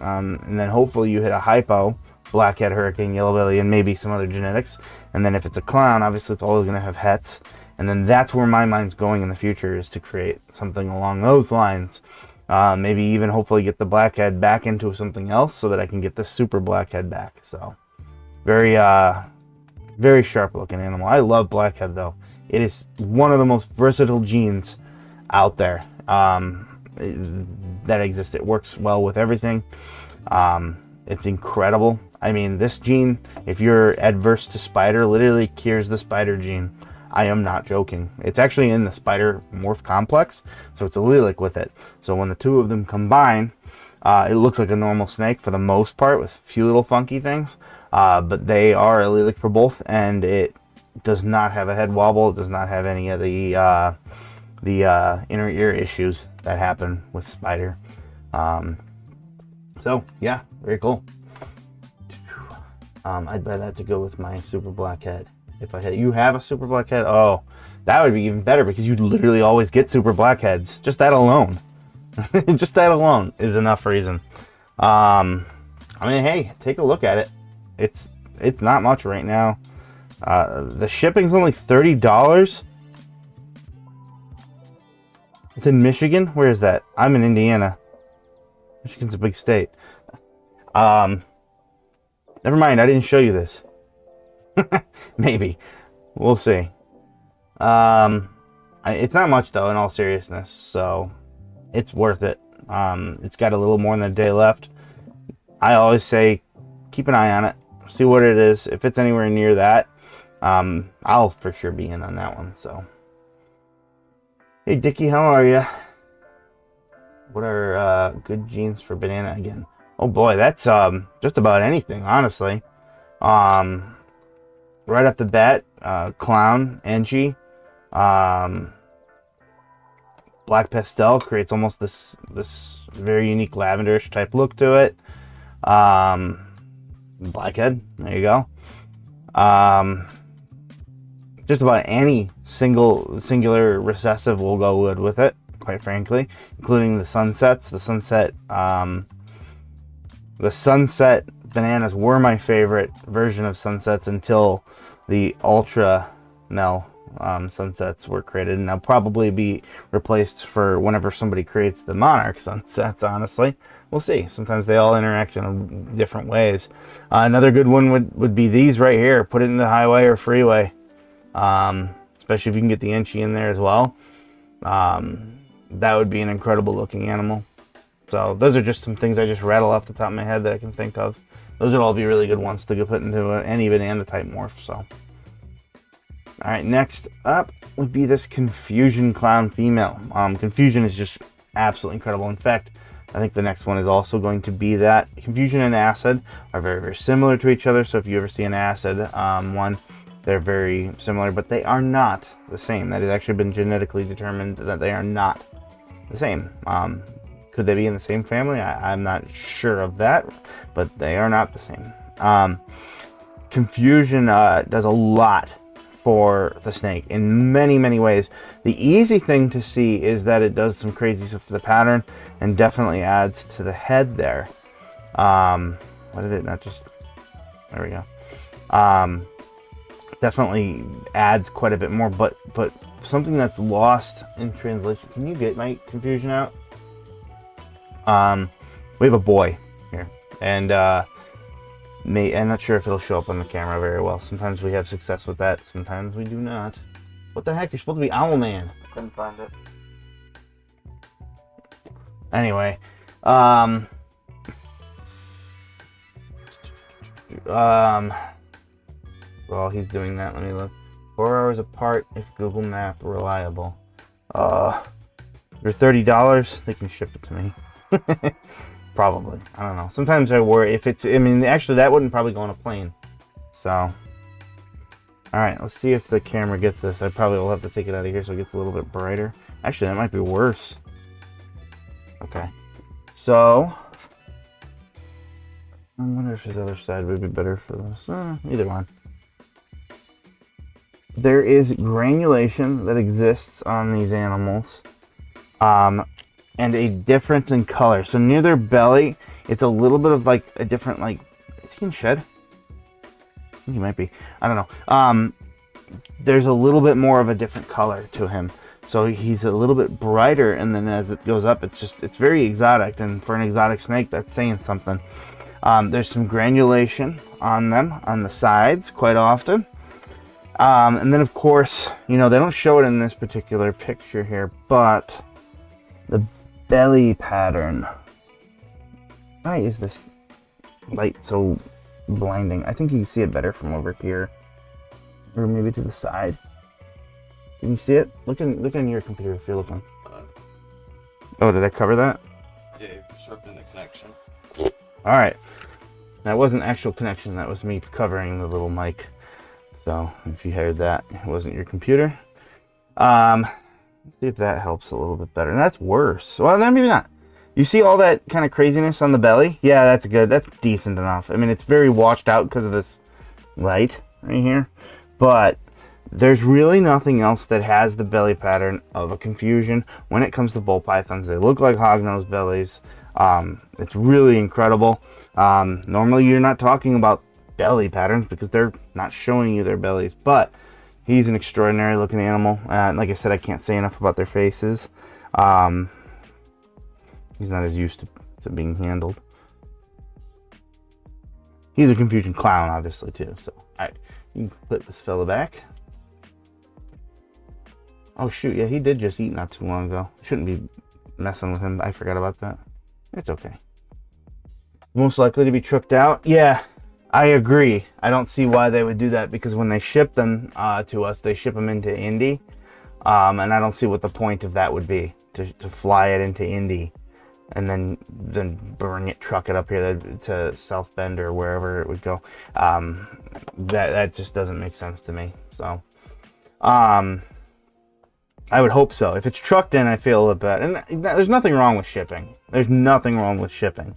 And then hopefully you hit a hypo Blackhead, Hurricane, Yellow Belly, and maybe some other genetics. And then if it's a clown, obviously it's always going to have hets. And then that's where my mind's going in the future, is to create something along those lines. Maybe even hopefully get the Blackhead back into something else so that I can get the super Blackhead back. So very, very sharp looking animal. I love Blackhead though. It is one of the most versatile genes out there that exists. It works well with everything. It's incredible. I mean, this gene, if you're adverse to spider, literally cures the spider gene. I am not joking. It's actually in the spider morph complex, so it's allelic with it. So when the two of them combine, it looks like a normal snake for the most part, with a few little funky things, but they are allelic for both, and it does not have a head wobble. It does not have any of the inner ear issues that happen with spider. So yeah, very cool. I'd buy that to go with my super blackhead. If I had, you have a super blackhead, oh, that would be even better, because you'd literally always get super blackheads. Just that alone, just that alone is enough reason. I mean, hey, take a look at it. It's not much right now. The shipping's only $30. It's in Michigan. Where is that? I'm in Indiana. Michigan's a big state. Never mind, I didn't show you this. Maybe. We'll see. It's not much though, in all seriousness, so it's worth it. It's got a little more than a day left. I always say keep an eye on it, see what it is. If it's anywhere near that, I'll for sure be in on that one. So, hey Dickie, how are you? What are good genes for banana again? Oh boy, that's just about anything, honestly. Right off the bat, Clown, Enchi, Black Pastel creates almost this very unique lavenderish type look to it. Blackhead, there you go. Just about any singular recessive will go good with it, quite frankly, including the sunsets. The sunset bananas were my favorite version of sunsets until the ultra mel sunsets were created, and they'll probably be replaced for whenever somebody creates the monarch sunsets. Honestly, we'll see. Sometimes they all interact in different ways. Another good one would be these right here. Put it in the highway or freeway, especially if you can get the Inchi in there as well. That would be an incredible looking animal. So those are just some things I just rattle off the top of my head that I can think of. Those would all be really good ones to put into any banana type morph. So, all right, next up would be this Confusion Clown female. Confusion is just absolutely incredible. In fact, I think the next one is also going to be that. Confusion and Acid are very, very similar to each other. So if you ever see an Acid one, they're very similar, but they are not the same. That has actually been genetically determined that they are not the same. Could they be in the same family? I'm not sure of that, but they are not the same. Confusion does a lot for the snake in many, many ways. The easy thing to see is that it does some crazy stuff to the pattern and definitely adds to the head there. Why did it not just... There we go. Definitely adds quite a bit more, but something that's lost in translation. Can you get my Confusion out? We have a boy here, and I'm not sure if it'll show up on the camera very well. Sometimes we have success with that, sometimes we do not. What the heck? You're supposed to be Owlman. I couldn't find it. Anyway, while he's doing that, let me look. 4 hours apart if Google Map reliable. You're $30, they can ship it to me. Probably. I don't know. Sometimes I worry if it's... I mean, actually, that wouldn't probably go on a plane. So... Alright, let's see if the camera gets this. I probably will have to take it out of here so it gets a little bit brighter. Actually, that might be worse. Okay. So... I wonder if the other side would be better for this. Either one. There is granulation that exists on these animals. And a difference in color. So near their belly, it's a little bit of like a different, like, is he in shed? I think he might be. I don't know. There's a little bit more of a different color to him. So he's a little bit brighter, and then as it goes up, it's very exotic. And for an exotic snake, that's saying something. There's some granulation on them, on the sides, quite often. And then, of course, you know, they don't show it in this particular picture here, but the belly pattern. Why is this light so blinding? I think you can see it better from over here, or maybe to the side. Can you see it? Look in your computer if you're looking. Oh, did I cover that? Yeah, you're disrupting the connection. All right, that wasn't actual connection. That was me covering the little mic. So if you heard that, it wasn't your computer. See if that helps a little bit better. And that's worse. Well, then maybe not. You see all that kind of craziness on the belly? Yeah, that's good. That's decent enough. I mean, it's very washed out because of this light right here. But there's really nothing else that has the belly pattern of a Confusion when it comes to bull pythons. They look like hognose bellies. It's really incredible. Normally, you're not talking about belly patterns because they're not showing you their bellies. But he's an extraordinary looking animal. Like I said, I can't say enough about their faces. He's not as used to being handled. He's a Confusion Clown, obviously, too. So, alright, you can put this fella back. Oh, shoot, yeah, he did just eat not too long ago. Shouldn't be messing with him. I forgot about that. It's okay. Most likely to be trucked out? Yeah. I agree. I don't see why they would do that, because when they ship them to us, they ship them into Indy, and I don't see what the point of that would be, to fly it into Indy and then bring it, truck it up here to South Bend or wherever it would go. That just doesn't make sense to me. So I would hope so. If it's trucked in, I feel a little bit, and there's nothing wrong with shipping. There's nothing wrong with shipping.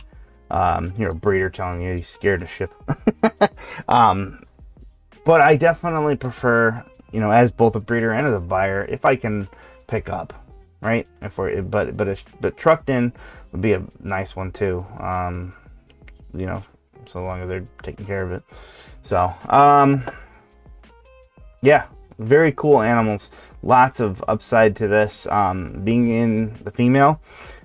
You're a breeder telling you he's scared to ship. But I definitely prefer, you know, as both a breeder and as a buyer, if I can pick up, right? But trucked in would be a nice one too. You know, so long as they're taking care of it. So, yeah, very cool animals. Lots of upside to this, being in the female.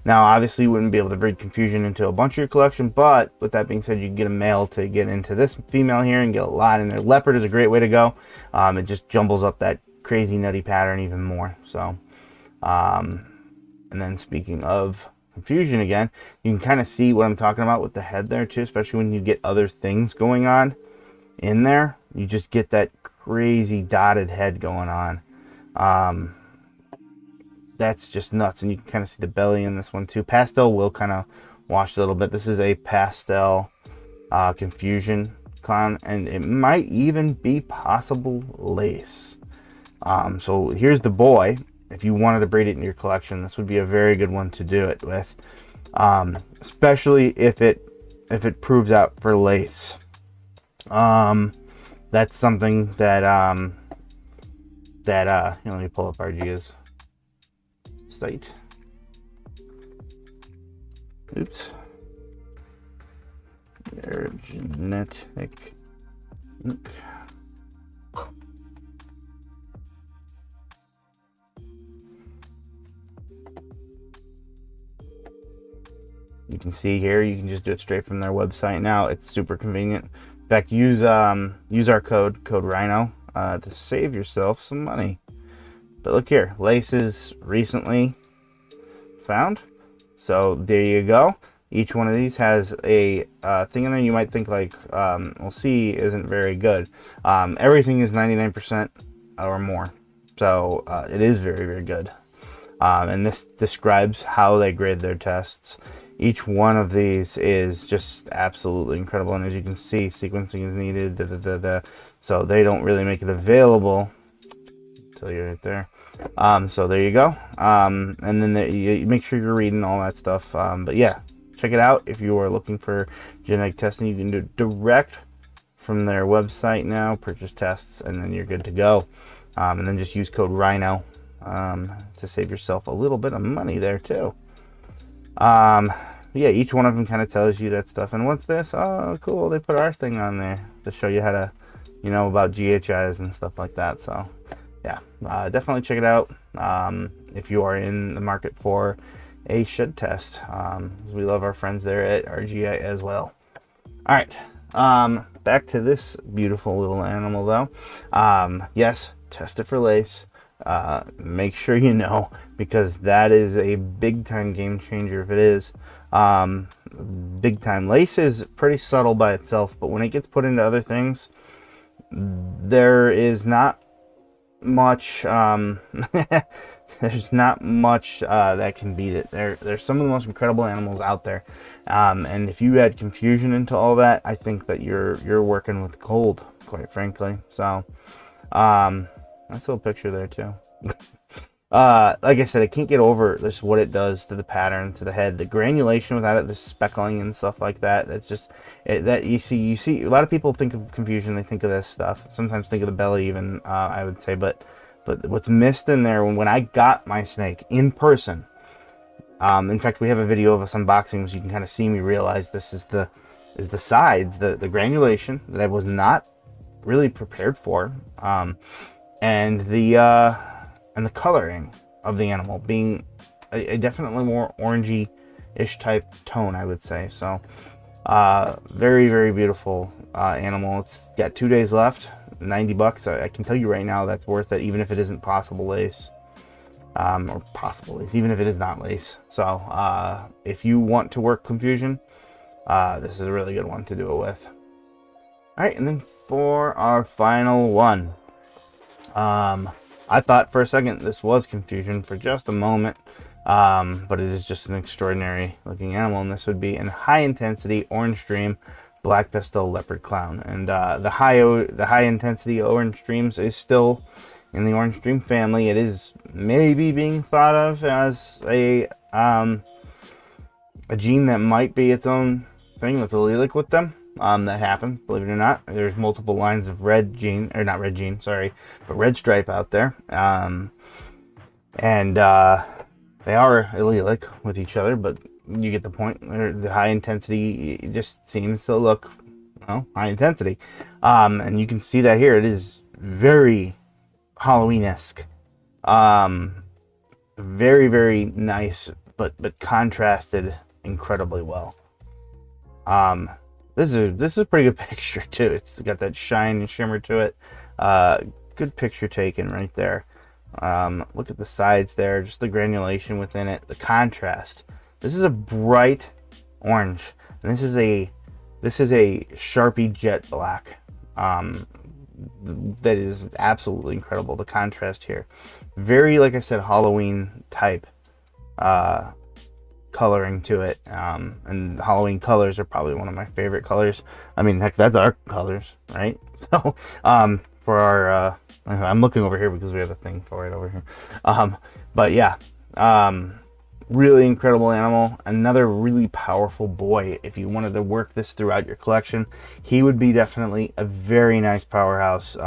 Now, obviously, you wouldn't be able to breed confusion into a bunch of your collection, but with that being said, you can get a male to get into this female here and get a lot in there. Leopard is a great way to go. It just jumbles up that crazy nutty pattern even more. So, and then speaking of confusion again, you can kind of see what I'm talking about with the head there too, especially when you get other things going on in there. You just get that crazy dotted head going on. That's just nuts. And you can kind of see the belly in this one too. Pastel will kind of wash a little bit. This is a pastel confusion clown, and it might even be possible lace. So here's the boy. If you wanted to breed it in your collection, this would be a very good one to do it with, especially if it proves out for lace. That's something that let me pull up RG's site. Oops. Their genetic ink. You can see here, you can just do it straight from their website now. It's super convenient. In fact, use our code Rhyno to save yourself some money. But look here, laces recently found. So there you go. Each one of these has a thing in there. You might think like, well, C isn't very good. Everything is 99% or more. So it is very, very good. And this describes how they grade their tests. Each one of these is just absolutely incredible. And as you can see, sequencing is needed. So they don't really make it available. I'll tell you right there. So there you go. And then you make sure you're reading all that stuff. But yeah, check it out. If you are looking for genetic testing, you can do it direct from their website now, purchase tests, and then you're good to go. And then just use code Rhyno to save yourself a little bit of money there too. Yeah, each one of them kind of tells you that stuff. And what's this? Oh, cool. They put our thing on there to show you how to, about GHIs and stuff like that. So yeah, definitely check it out if you are in the market for a shed test. We love our friends there at RGI as well. All right, back to this beautiful little animal though. Yes, test it for lace. Make sure you know, because that is a big time game changer if it is. Big time. Lace is pretty subtle by itself, but when it gets put into other things, there is not much there's not much that can beat it. There's some of the most incredible animals out there, and if you add confusion into all that, I think that you're working with gold, quite frankly. So nice little picture there too. Like I said, I can't get over this, what it does to the pattern, to the head, the granulation without it, the speckling and stuff like that. That's just that you see a lot of people think of confusion, they think of this stuff, sometimes think of the belly even, I would say, but what's missed in there when I got my snake in person, in fact, we have a video of us unboxing, so you can kind of see me realize this is the sides, the granulation that I was not really prepared for, and the coloring of the animal being a definitely more orangey-ish type tone, I would say. So very, very beautiful animal. It's got 2 days left, $90. I can tell you right now that's worth it, even if it isn't possible lace, or possible lace, even if it is not lace. So if you want to work confusion, this is a really good one to do it with. All right, and then for our final one, I thought for a second this was confusion for just a moment, but it is just an extraordinary looking animal, and this would be a high intensity orange stream black pastel leopard clown. And the high intensity orange streams is still in the orange stream family. It is maybe being thought of as a gene that might be its own thing that's allelic with them. That happens, believe it or not. There's multiple lines of red gene, or not red gene, sorry, but red stripe out there. And they are allelic with each other, but you get the point. The high intensity just seems to look, high intensity. And you can see that here. It is very Halloween-esque. Very, very nice, but contrasted incredibly well. This is a pretty good picture too. It's got that shine and shimmer to it. Good picture taken right there. Look at the sides there, just the granulation within it, the contrast. This is a bright orange, and this is a Sharpie jet black. That is absolutely incredible. The contrast here, very, like I said, Halloween type coloring to it, and Halloween colors are probably one of my favorite colors. I mean, heck, that's our colors, right? So for our I'm looking over here because we have a thing for it over here. But yeah, really incredible animal. Another really powerful boy. If you wanted to work this throughout your collection, he would be definitely a very nice powerhouse.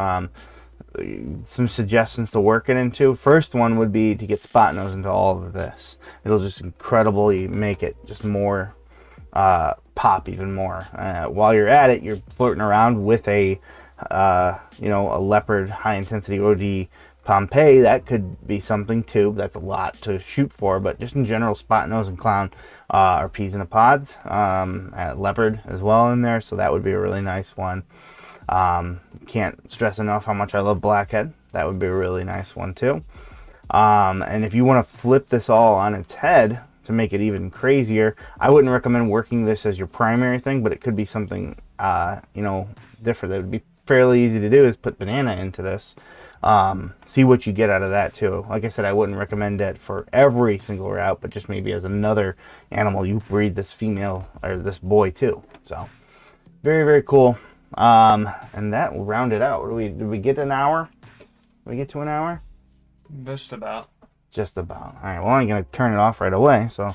Some suggestions to work it into. First one would be to get spot nose into all of this. It'll just incredibly make it just more pop even more. While you're at it, you're flirting around with a a leopard high intensity OD Pompeii. That could be something too. That's a lot to shoot for, but just in general, spot nose and clown are peas in the pods. Leopard as well in there, so that would be a really nice one. Can't stress enough how much I love blackhead. That would be a really nice one too. And if you want to flip this all on its head to make it even crazier, I wouldn't recommend working this as your primary thing, but it could be something different. That would be fairly easy to do, is put banana into this. See what you get out of that too. Like I said, I wouldn't recommend it for every single route, but just maybe as another animal you breed this female or this boy too. So very, very cool. And that will round it out. Did we get an hour? Did we get to an hour? Just about. Just about. All right, well, I'm going to turn it off right away. So,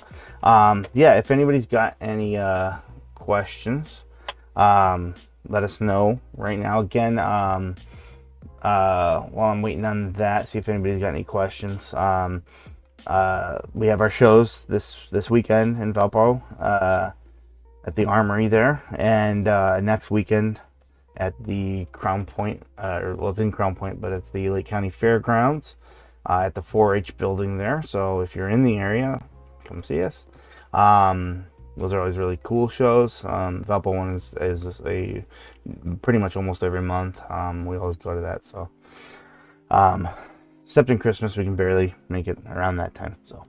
yeah, if anybody's got any questions, let us know right now. Again, while I'm waiting on that, see if anybody's got any questions. We have our shows this weekend in Valpo at the Armory there, and next weekend at the Crown Point, it's in Crown Point, but it's the Lake County Fairgrounds at the 4-H building there. So if you're in the area, come see us. Those are always really cool shows. Valpo one is a pretty much almost every month. We always go to that. So except in Christmas, we can barely make it around that time. So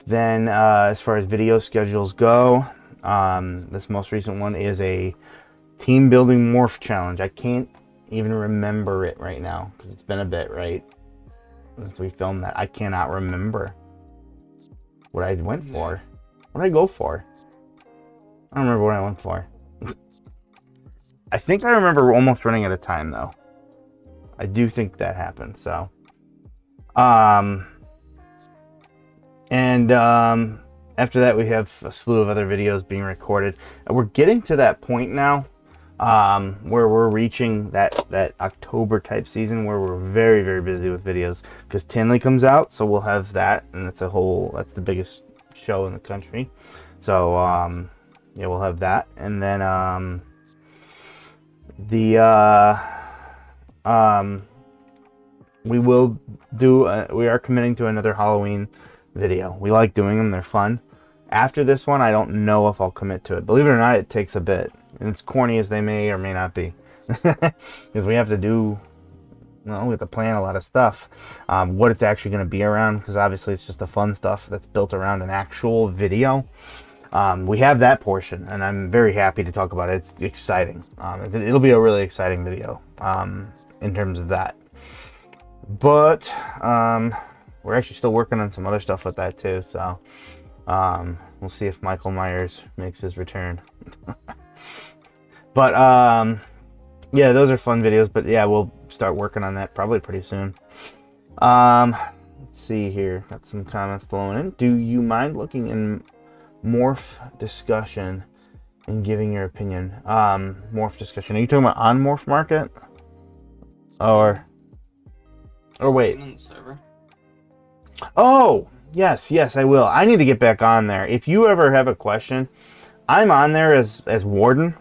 then as far as video schedules go, this most recent one is a team building morph challenge. I can't even remember it right now because it's been a bit, right, since we filmed that. I cannot remember what I went for. What did I go for? I don't remember what I went for. I think I remember almost running out of time though. I do think that happened. So after that, we have a slew of other videos being recorded. And we're getting to that point now where we're reaching that October type season where we're very, very busy with videos because Tinley comes out. So we'll have that, and that's the biggest show in the country. So yeah, we'll have that. And then we are committing to another Halloween video. We like doing them, they're fun. After this one, I don't know if I'll commit to it. Believe it or not, it takes a bit. And as corny as they may or may not be. Because we have to we have to plan a lot of stuff. What it's actually going to be around, because obviously it's just the fun stuff that's built around an actual video. We have that portion, and I'm very happy to talk about it. It's exciting. It'll be a really exciting video in terms of that. But we're actually still working on some other stuff with that too. So we'll see if Michael Myers makes his return. But yeah, those are fun videos. But yeah, we'll start working on that probably pretty soon. Let's see here. Got some comments flowing in. Do you mind looking in morph discussion and giving your opinion? Morph discussion. Are you talking about on Morphmarket? Or wait. On the server. Oh, yes, I will. I need to get back on there. If you ever have a question, I'm on there as Warden.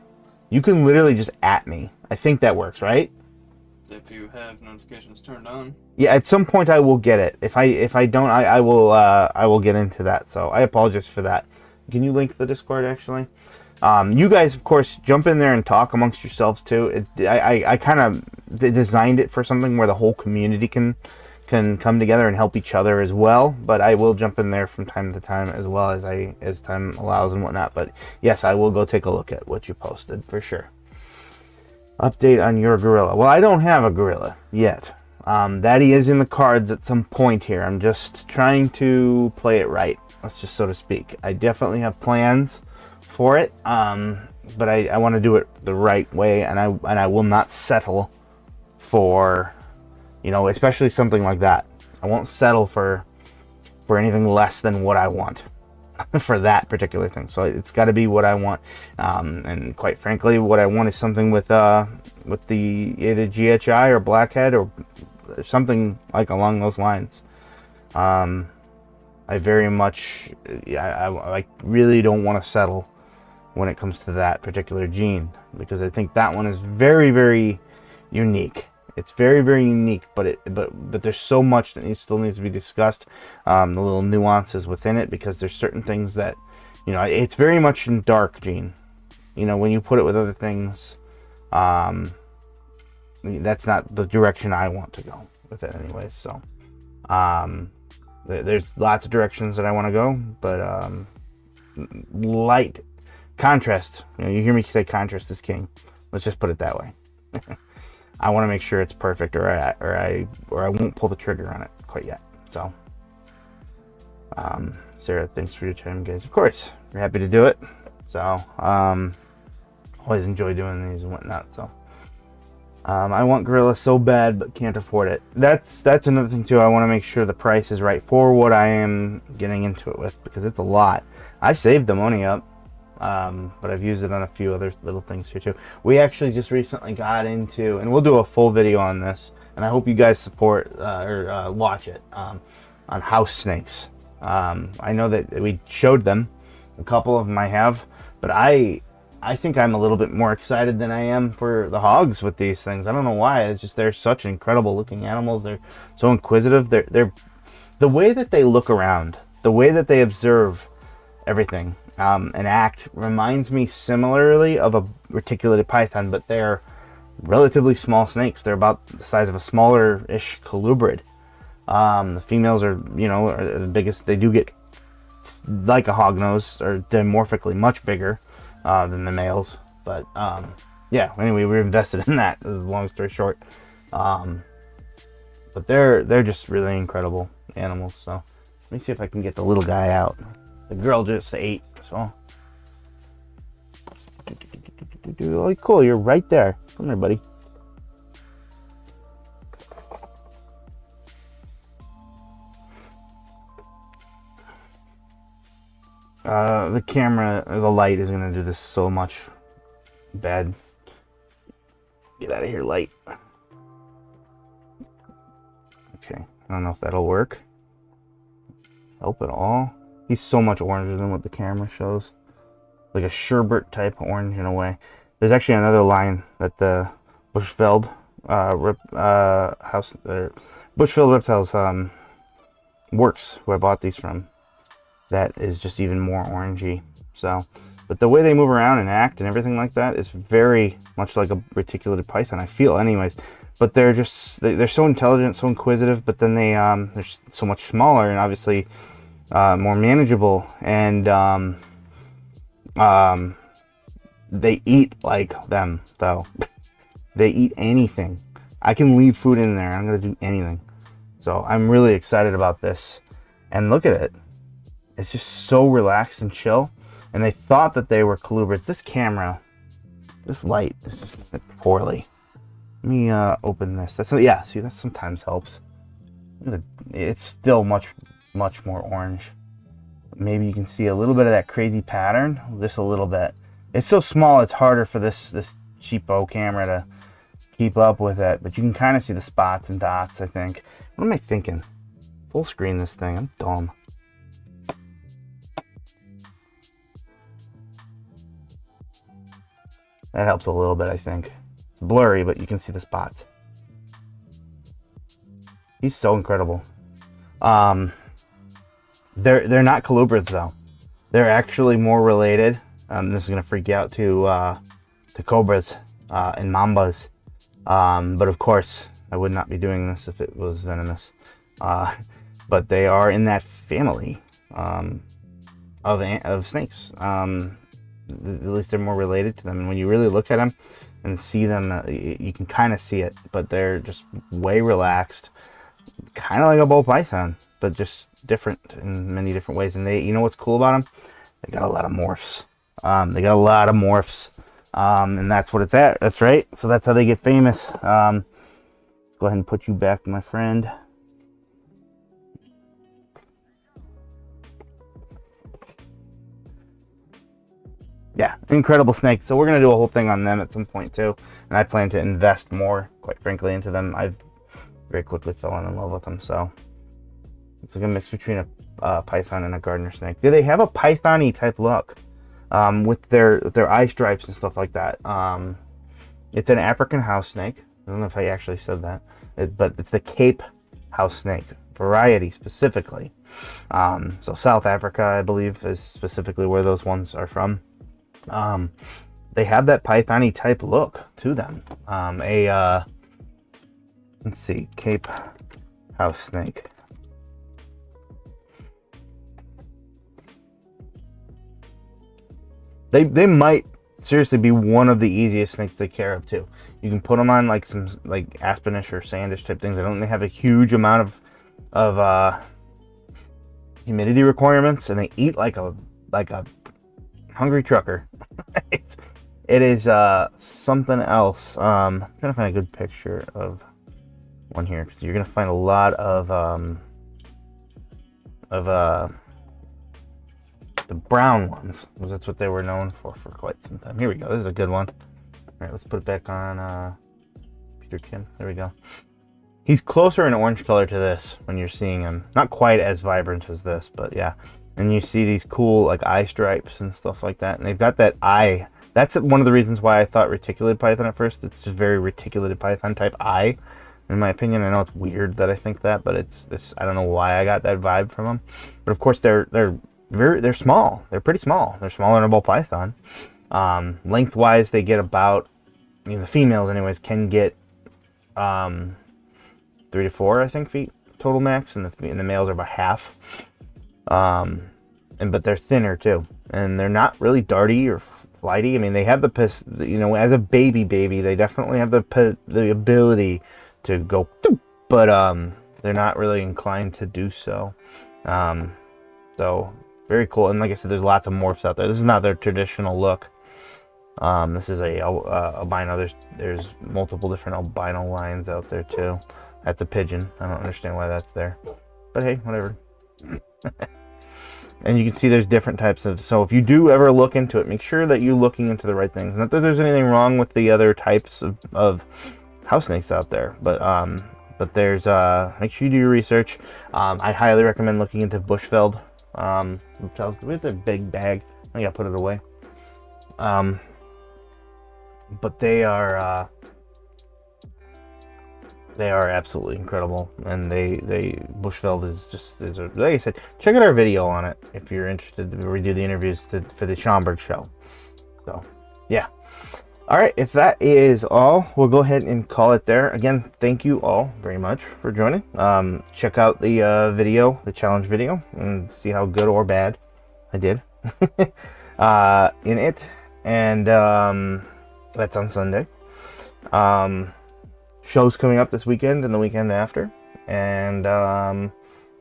You can literally just @ me. I think that works, right? if you have notifications turned on. Yeah, at some point I will get it. If I don't, I will get into that. So I apologize for that. Can you link the Discord actually? You guys, of course, jump in there and talk amongst yourselves too. I kind of designed it for something where the whole community can come together and help each other as well. But I will jump in there from time to time as well as time allows and whatnot. But yes, I will go take a look at what you posted for sure. Update on your gorilla. Well, I don't have a gorilla yet. That he is in the cards at some point here. I'm just trying to play it right. Let's just so to speak. I definitely have plans for it, but I want to do it the right way, and I will not settle for, you know, especially something like that. I won't settle for anything less than what I want for that particular thing. So it's got to be what I want, and quite frankly, what I want is something with the either GHI or Blackhead or something like along those lines. I very much, I really don't want to settle when it comes to that particular gene, because I think that one is very, very unique. It's very, very unique, but there's so much that still needs to be discussed. The little nuances within it, because there's certain things that, you know, it's very much in dark gene. You know, when you put it with other things, that's not the direction I want to go with it anyways. So there's lots of directions that I want to go, but light contrast, you know, you hear me say contrast is king. Let's just put it that way. I want to make sure it's perfect, or I won't pull the trigger on it quite yet. So Sarah, thanks for your time, guys. Of course, we're happy to do it. So always enjoy doing these and whatnot. So I want gorilla so bad, but can't afford it. That's another thing too. I want to make sure the price is right for what I am getting into it with, because it's a lot. I saved the money up, but I've used it on a few other little things here too. We actually just recently got into, and we'll do a full video on this, and I hope you guys support or watch it, on house snakes. I know that we showed them, a couple of them I have, but I think I'm a little bit more excited than I am for the hogs with these things. I don't know why. It's just they're such incredible looking animals. They're so inquisitive. They're the way that they look around, the way that they observe everything, and act reminds me similarly of a reticulated python, but they're relatively small snakes. They're about the size of a smaller-ish colubrid. The females are, you know, are the biggest. They do get like a hognose, or dimorphically much bigger than the males. But yeah, anyway, we were invested in that. Long story short, but they're just really incredible animals. So let me see if I can get the little guy out. The girl just ate, so. Oh, cool, you're right there. Come here, buddy. The camera, the light is gonna do this so much bad. Get out of here, light. Okay, I don't know if that'll work. Help at all. He's so much oranger than what the camera shows. Like a sherbet type orange in a way. There's actually another line that the Bushveld Bushveld Reptiles works, who I bought these from. That is just even more orangey. So, but the way they move around and act and everything like that is very much like a reticulated python, I feel anyways. But they're just, they're so intelligent, so inquisitive, but then they're so much smaller and obviously more manageable, and they eat like them though. They eat anything. I can leave food in there, I'm gonna do anything. So I'm really excited about this. And look at it, it's just so relaxed and chill. And they thought that they were colubrids. This camera, this light is just poorly. Let me open this. That's, yeah, see, that sometimes helps. It's still much more orange. Maybe you can see a little bit of that crazy pattern, just a little bit. It's so small, it's harder for this cheapo camera to keep up with it, but you can kind of see the spots and dots, I think. What am I thinking? Full screen this thing, I'm dumb. That helps a little bit, I think. It's blurry, but you can see the spots. He's so incredible. They're not colubrids though. They're actually more related. This is gonna freak you out to cobras and mambas. But of course, I would not be doing this if it was venomous. But they are in that family of snakes. At least they're more related to them. And when you really look at them and see them, you can kind of see it. But they're just way relaxed, kind of like a ball python, but just different in many different ways. And you know what's cool about them? They got a lot of morphs. And that's what it's at. That's right. So that's how they get famous. Let's go ahead and put you back, my friend. Yeah, incredible snakes. So we're going to do a whole thing on them at some point too. And I plan to invest more, quite frankly, into them. I've very quickly fell in love with them. So it's like a mix between a python and a gardener snake. Do they have a python-y type look with their eye stripes and stuff like that? It's an African house snake. I don't know if I actually said that. But it's the Cape house snake variety specifically. So South Africa, I believe, is specifically where those ones are from. They have that python-y type look to them. Let's see, Cape house snake. They might seriously be one of the easiest snakes to take care of too. You can put them on like some like aspenish or sandish type things. They don't have a huge amount of humidity requirements, and they eat like a hungry trucker. It is something else. I'm trying to find a good picture of one here, because you're gonna find a lot of the brown ones, because that's what they were known for quite some time. Here we go. This is a good one. All right, let's put it back on Peter Kim. There we go. He's closer in orange color to this when you're seeing him. Not quite as vibrant as this, but yeah. And you see these cool like eye stripes and stuff like that. And they've got that eye. That's one of the reasons why I thought reticulated python at first. It's just very reticulated python type eye, in my opinion. I know it's weird that I think that, but it's I don't know why I got that vibe from them. But of course they're small. They're pretty small. They're smaller than a ball python. Lengthwise, they get about, the females anyways can get 3 to 4, I think, feet total max, and the males are about half. But they're thinner too, and they're not really darty or flighty. I mean, they have as a baby, they definitely have the ability to go, but they're not really inclined to do so. So very cool. And like I said, there's lots of morphs out there. This is not their traditional look. This is a albino. There's multiple different albino lines out there too. That's a pigeon. I don't understand why that's there, but hey, whatever. And you can see there's different types of, so if you do ever look into it, make sure that you're looking into the right things. Not that there's anything wrong with the other types of house snakes out there, but there's make sure you do your research. I highly recommend looking into Bushveld reptiles with their big bag. I gotta put it away. But they are absolutely incredible, and Bushveld is like I said, check out our video on it if you're interested. We do the interviews for the Schomburg show. So yeah, all right, if that is all, we'll go ahead and call it there. Again, thank you all very much for joining. Check out the video, the challenge video, and see how good or bad I did in it. And that's on Sunday. Shows coming up this weekend and the weekend after, and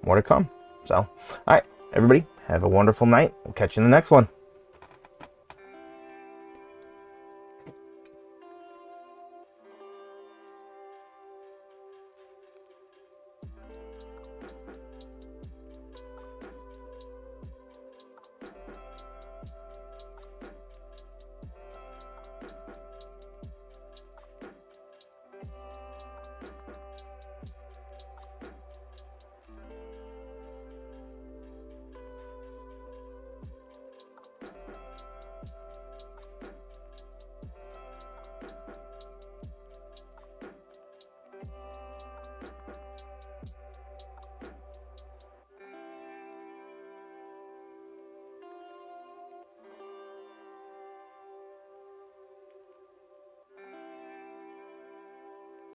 more to come. So, all right, everybody, have a wonderful night. We'll catch you in the next one.